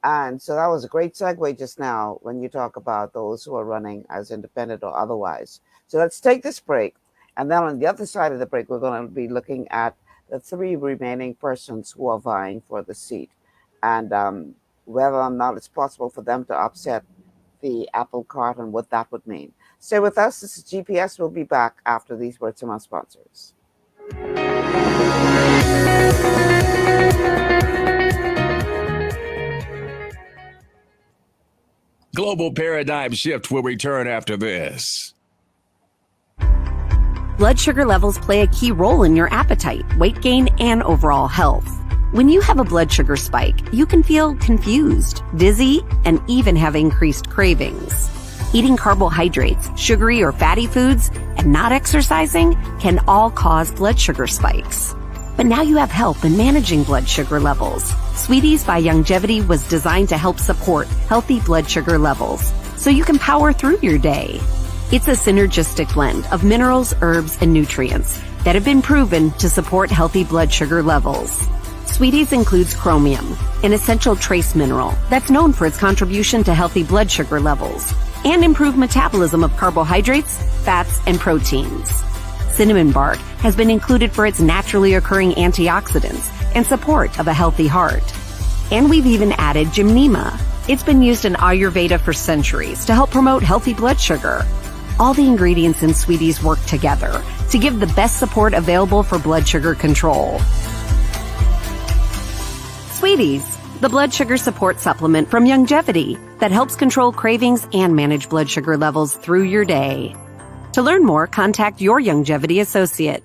And so that was a great segue just now when you talk about those who are running as independent or otherwise. So let's take this break. And then on the other side of the break, we're going to be looking at the 3 remaining persons who are vying for the seat and whether or not it's possible for them to upset the apple cart and what that would mean. Stay with us. This is GPS. We'll be back after these words from our sponsors. Global Paradigm Shift will return after this. Blood sugar levels play a key role in your appetite, weight gain, and overall health. When you have a blood sugar spike, you can feel confused, dizzy, and even have increased cravings. Eating carbohydrates, sugary or fatty foods, and not exercising can all cause blood sugar spikes. But now you have help in managing blood sugar levels. Sweeties by Longevity was designed to help support healthy blood sugar levels so you can power through your day. It's a synergistic blend of minerals, herbs, and nutrients that have been proven to support healthy blood sugar levels. Sweeties includes chromium, an essential trace mineral that's known for its contribution to healthy blood sugar levels and improved metabolism of carbohydrates, fats, and proteins. Cinnamon bark has been included for its naturally occurring antioxidants and support of a healthy heart. And we've even added gymnema. It's been used in Ayurveda for centuries to help promote healthy blood sugar. All the ingredients in Sweeties work together to give the best support available for blood sugar control. Sweeties, the blood sugar support supplement from Longevity that helps control cravings and manage blood sugar levels through your day. To learn more, contact your Longevity associate.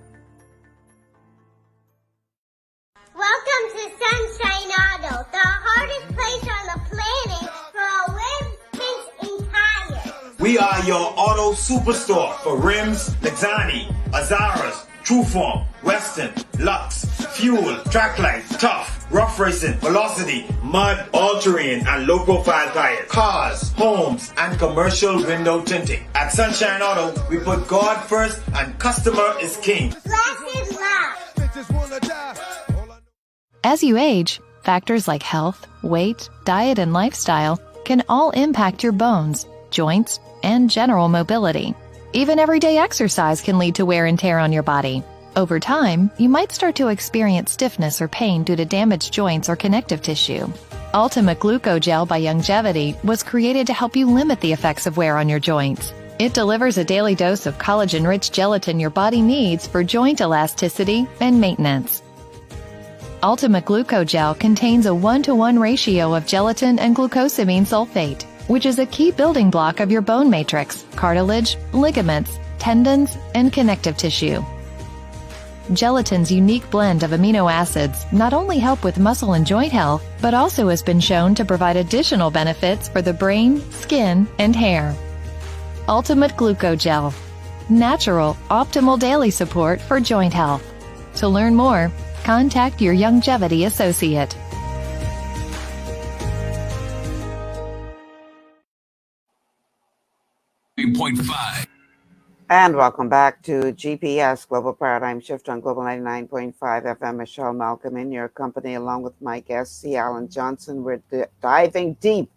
Welcome to Sunshine Auto, the hardest place on the planet for rims, paints, and tires. We are your auto superstore for rims, Lexani, Azaras, Trueform, Western, Lux, Fuel, Tracklight, Tough, Rough Racing, Velocity, Mud, All-Terrain, and low-profile tires, cars, homes, and commercial window tinting. At Sunshine Auto, we put God first and customer is king. Blessed love. As you age, factors like health, weight, diet, and lifestyle can all impact your bones, joints, and general mobility. Even everyday exercise can lead to wear and tear on your body. Over time, you might start to experience stiffness or pain due to damaged joints or connective tissue. Ultimate Glucogel by Longevity was created to help you limit the effects of wear on your joints. It delivers a daily dose of collagen-rich gelatin your body needs for joint elasticity and maintenance. Ultimate Glucogel contains a 1-to-1 ratio of gelatin and glucosamine sulfate, which is a key building block of your bone matrix, cartilage, ligaments, tendons, and connective tissue. Gelatin's unique blend of amino acids not only help with muscle and joint health, but also has been shown to provide additional benefits for the brain, skin, and hair. Ultimate Glucogel. Natural, optimal daily support for joint health. To learn more, contact your Longevity associate. And welcome back to GPS, Global Paradigm Shift on Global 99.5 FM. Michelle Malcolm in your company, along with my guest, C. Alan Johnson. We're diving deep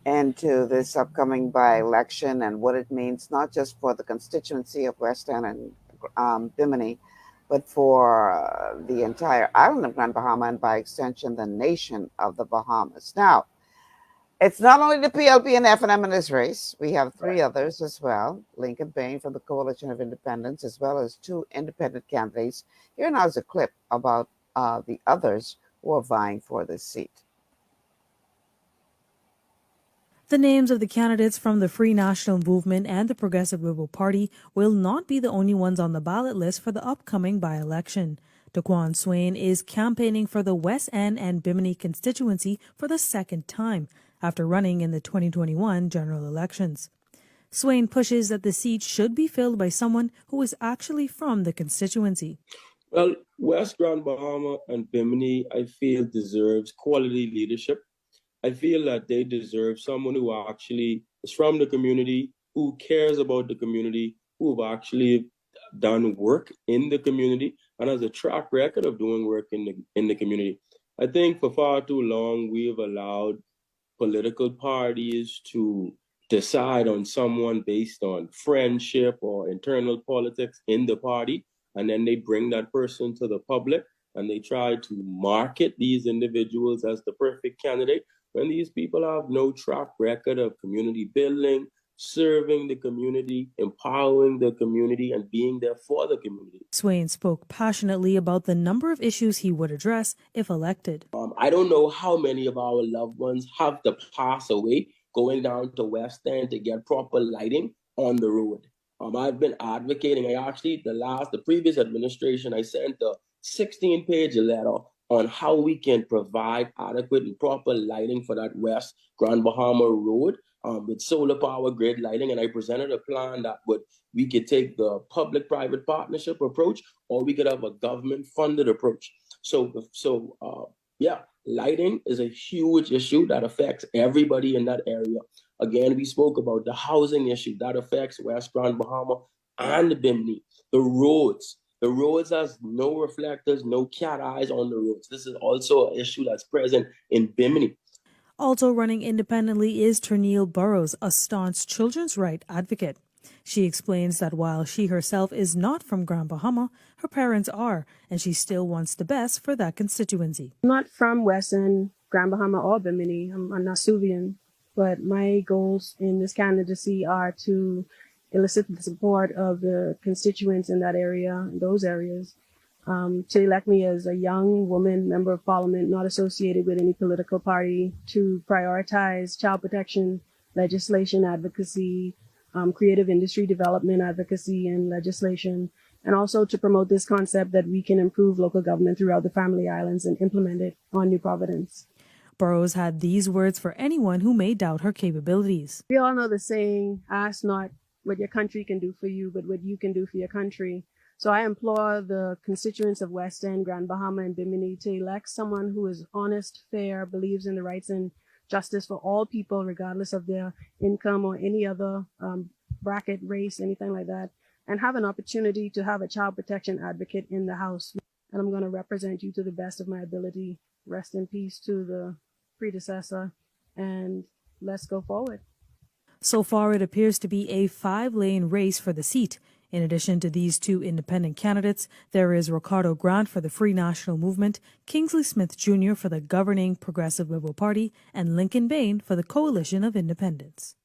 into this upcoming by-election and what it means, not just for the constituency of West End and Bimini, but for the entire island of Grand Bahama and by extension, the nation of the Bahamas. Now, it's not only the PLP and FNM in this race. We have 3 others as well. Lincoln Bain from the Coalition of Independents, as well as 2 independent candidates. Here now is a clip about the others who are vying for this seat. The names of the candidates from the Free National Movement and the Progressive Liberal Party will not be the only ones on the ballot list for the upcoming by-election. Daquan Swain is campaigning for the West End and Bimini constituency for the second time, after running in the 2021 general elections. Swain pushes that the seat should be filled by someone who is actually from the constituency. Well, West Grand Bahama and Bimini, I feel, deserves quality leadership. I feel that they deserve someone who actually is from the community, who cares about the community, who have actually done work in the community and has a track record of doing work in the community. I think for far too long we have allowed political parties to decide on someone based on friendship or internal politics in the party, and then they bring that person to the public and they try to market these individuals as the perfect candidate when these people have no track record of community building, serving the community, empowering the community, and being there for the community. Swain spoke passionately about the number of issues he would address if elected. I don't know how many of our loved ones have to pass away going down to West End to get proper lighting on the road. I've been advocating. The previous administration, I sent a 16-page letter on how we can provide adequate and proper lighting for that West Grand Bahama Road with solar power grid lighting. And I presented a plan that we could take the public-private partnership approach, or we could have a government-funded approach. Yeah, lighting is a huge issue that affects everybody in that area. Again, we spoke about the housing issue that affects West Grand Bahama and Bimini. The roads has no reflectors, no cat eyes on the roads. This is also an issue that's present in Bimini. Also running independently is Ternille Burrows, a staunch children's rights advocate. She explains that while she herself is not from Grand Bahama, her parents are, and she still wants the best for that constituency. I'm not from Western, Grand Bahama, or Bimini. I'm a Nasuvian, but my goals in this candidacy are to elicit the support of the constituents in that area, in those areas, to elect me as a young woman member of parliament, not associated with any political party, to prioritize child protection legislation advocacy, creative industry development advocacy and legislation, and also to promote this concept that we can improve local government throughout the Family Islands and implement it on New Providence. Burrows had these words for anyone who may doubt her capabilities. We all know the saying, ask not what your country can do for you, but what you can do for your country. So I implore the constituents of West End, Grand Bahama, and Bimini to elect someone who is honest, fair, believes in the rights and justice for all people, regardless of their income or any other bracket, race, anything like that, and have an opportunity to have a child protection advocate in the House. And I'm going to represent you to the best of my ability. Rest in peace to the predecessor, and let's go forward. So far, it appears to be a 5-lane race for the seat. In addition to these two independent candidates, there is Ricardo Grant for the Free National Movement, Kingsley Smith Jr. for the governing Progressive Liberal Party, and Lincoln Bain for the Coalition of Independents.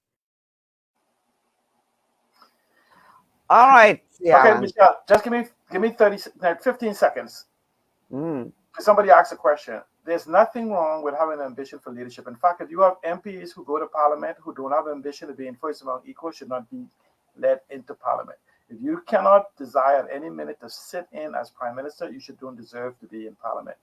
All right. Yeah. Okay, Michelle, just give me 15 seconds. Somebody asked a question. There's nothing wrong with having an ambition for leadership. In fact, if you have MPs who go to parliament who don't have ambition of being first among equals, should not be led into parliament. If you cannot desire at any minute to sit in as prime minister, you don't deserve to be in parliament.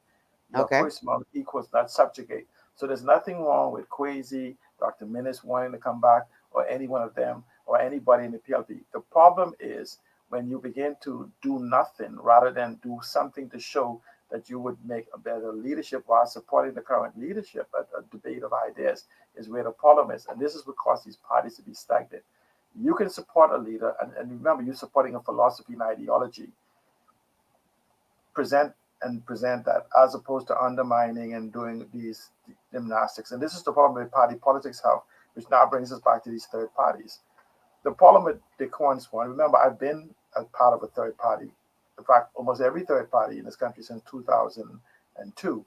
You're first among equals, not subjugate. So there's nothing wrong with Kwesi, Dr. Minnis wanting to come back, or any one of them, or anybody in the PLP. The problem is when you begin to do nothing rather than do something to show that you would make a better leadership while supporting the current leadership. A debate of ideas is where the problem is. And this is what caused these parties to be stagnant. You can support a leader, and remember, you're supporting a philosophy and ideology. Present that, as opposed to undermining and doing these gymnastics. And this is the problem that party politics have, which now brings us back to these third parties. The problem with the Corns one, remember, I've been a part of a third party. In fact, almost every third party in this country since 2002,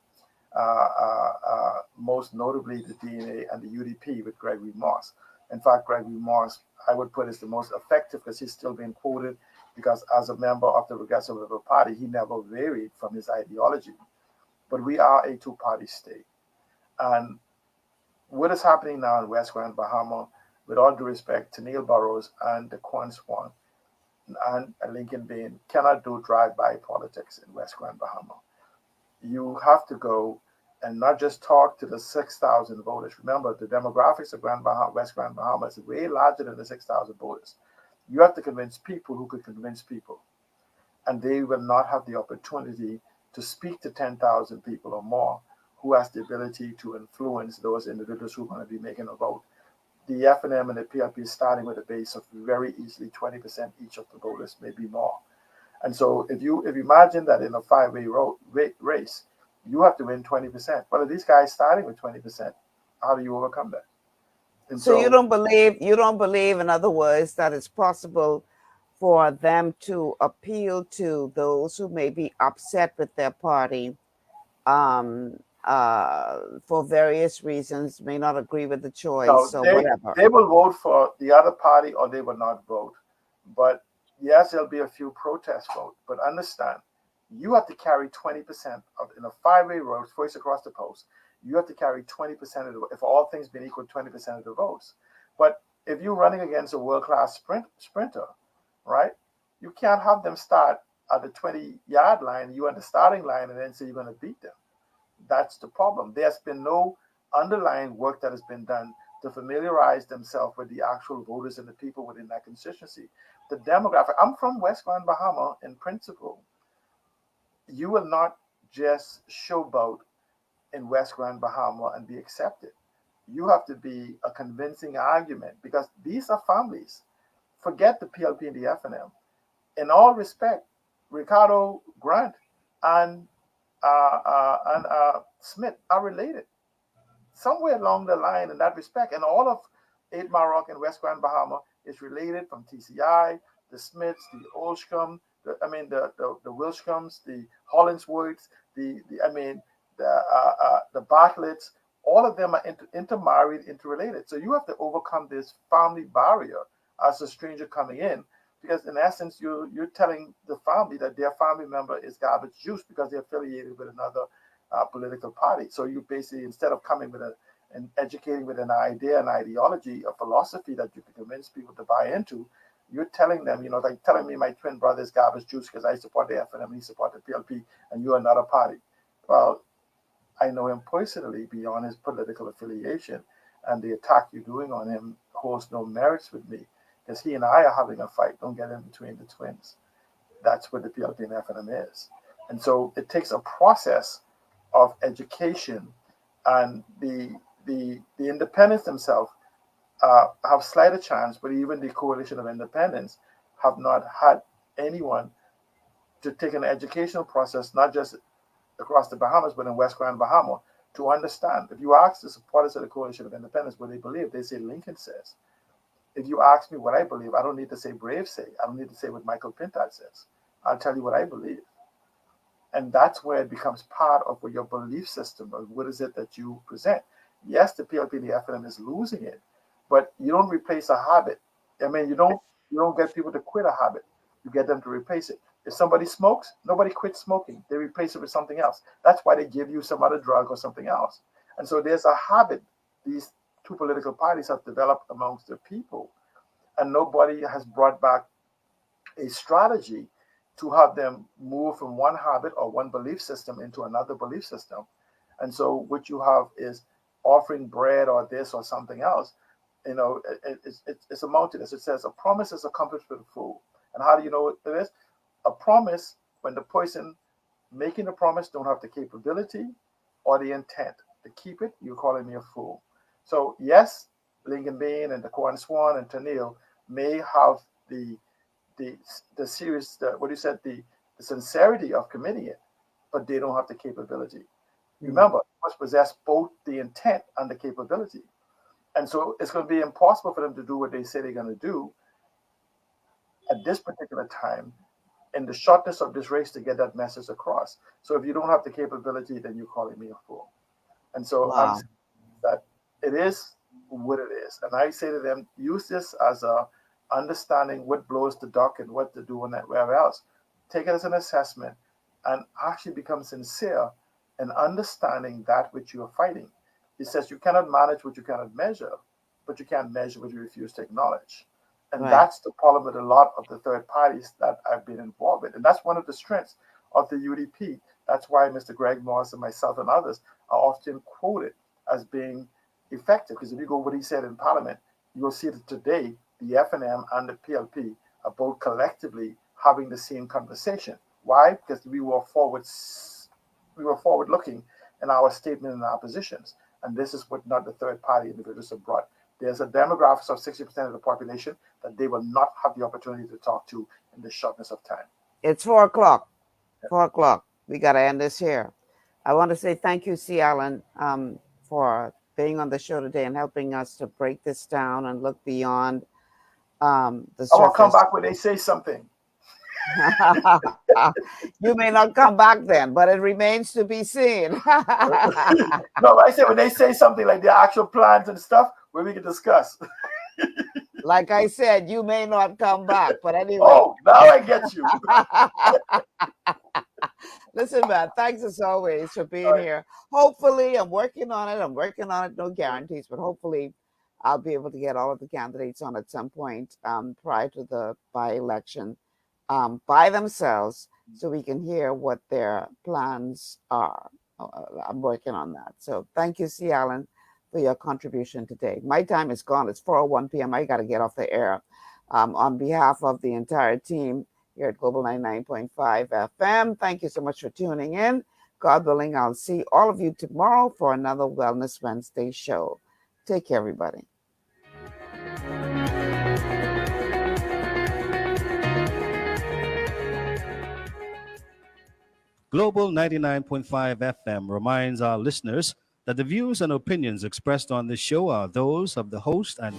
most notably the DNA and the UDP with Gregory Moss. In fact, Gregory Moss, I would put as the most effective because he's still being quoted because as a member of the Progressive Liberal Party, he never varied from his ideology. But we are a two-party state. And what is happening now in West Grand Bahama, with all due respect to Neil Burrows and the Quan Swan and Lincoln Bain, cannot do drive-by politics in West Grand Bahama. You have to go and not just talk to the 6,000 voters. Remember, the demographics of West Grand Bahama is way larger than the 6,000 voters. You have to convince people who could convince people, and they will not have the opportunity to speak to 10,000 people or more who has the ability to influence those individuals who are going to be making a vote. The FNM and the PLP is starting with a base of very easily 20% each of the voters, maybe more. And so if you imagine that in a five-way race, you have to win 20%. Well, these guys starting with 20%, how do you overcome that? And so you don't believe, in other words, that it's possible for them to appeal to those who may be upset with their party for various reasons, may not agree with the choice or whatever. They will vote for the other party or they will not vote. But yes, there'll be a few protest votes. But understand, you have to carry 20% of, in a five-way race across the post, you have to carry 20% of the, if all things being equal, 20% of the votes. But if you're running against a world-class sprinter, right, you can't have them start at the 20-yard line, you at the starting line, and then say you're going to beat them. That's the problem. There's been no underlying work that has been done to familiarize themselves with the actual voters and the people within that constituency. The demographic, I'm from West Grand Bahama in principle. You will not just showboat in West Grand Bahama and be accepted. You have to be a convincing argument because these are families. Forget the PLP and the FNM. In all respect, Ricardo Grant and Smith are related somewhere along the line in that respect. And all of 8 Maroc and West Grand Bahama is related from TCI, the Smiths, the Olshcombe, the Wilshcombes, the Hollingsworths, the Bartletts. All of them are intermarried, interrelated. So you have to overcome this family barrier as a stranger coming in, because in essence, you're telling the family that their family member is garbage juice because they're affiliated with another political party. So you basically, instead of coming with and educating with an idea, an ideology, a philosophy that you can convince people to buy into, you're telling them, like telling me my twin brother is garbage juice because I support the FNM, he support the PLP, and you're another party. Well, I know him personally beyond his political affiliation, and the attack you're doing on him holds no merits with me because he and I are having a fight. Don't get in between the twins. That's what the PLP and FNM is. And so it takes a process of education, and the independents themselves have slighter chance, but even the coalition of independents have not had anyone to take an educational process, not just across the Bahamas, but in West Grand Bahama, to understand. If you ask the supporters of the coalition of independents what they believe, they say Lincoln says. If you ask me what I believe, I don't need to say Brave say. I don't need to say what Michael Pintard says. I'll tell you what I believe. And that's where it becomes part of your belief system of what is it that you present. Yes, the PLP and the FNM is losing it, but you don't replace a habit. I mean, you don't get people to quit a habit. You get them to replace it. If somebody smokes, nobody quits smoking. They replace it with something else. That's why they give you some other drug or something else. And so there's a habit these two political parties have developed amongst their people, and nobody has brought back a strategy to have them move from one habit or one belief system into another belief system. And so what you have is offering bread or this or something else. It's a mountainous. It says a promise is accomplished with a fool. And how do you know what it is? A promise, when the person making the promise don't have the capability or the intent to keep it, you're calling me a fool. So yes, Lincoln Bain and Daquan Swan and Tennille may have the serious, the sincerity of committing it, but they don't have the capability. Remember, you must possess both the intent and the capability. And so it's going to be impossible for them to do what they say they're going to do at this particular time in the shortness of this race to get that message across. So if you don't have the capability, then you're calling me a fool. And so I'm saying that it is what it is. And I say to them, use this as a understanding what blows the duck and what to do and wherever else. Take it as an assessment and actually become sincere in understanding that which you are fighting. It says you cannot manage what you cannot measure, but you can't measure what you refuse to acknowledge. And that's the problem with a lot of the third parties that I've been involved with. And that's one of the strengths of the UDP. That's why Mr. Greg Morris and myself and others are often quoted as being effective. Because if you go what he said in Parliament, you will see that today the FNM and the PLP are both collectively having the same conversation. Why? Because we were forward-looking in our statement and our positions, and this is what not the third-party individuals have brought. There's a demographic of 60% of the population that they will not have the opportunity to talk to in the shortness of time. It's 4 o'clock. 4 o'clock. We got to end this here. I want to say thank you, C. Allen, for being on the show today and helping us to break this down and look beyond the surface. I will come back when they say something. You may not come back then, but it remains to be seen. No, I say when they say something like their actual plans and stuff, where we can discuss. Like I said, you may not come back, but anyway. Oh, now I get you. Listen, man, thanks as always for being here. Hopefully, I'm working on it. No guarantees, but hopefully I'll be able to get all of the candidates on at some point prior to the by-election by themselves so we can hear what their plans are. I'm working on that. So thank you, C. Allen, for your contribution today. My time is gone. It's 4:01 p.m. I got to get off the air. On behalf of the entire team here at Global 99.5 FM, thank you so much for tuning in. God willing, I'll see all of you tomorrow for another Wellness Wednesday show. Take care, everybody. Global 99.5 FM reminds our listeners that the views and opinions expressed on this show are those of the host and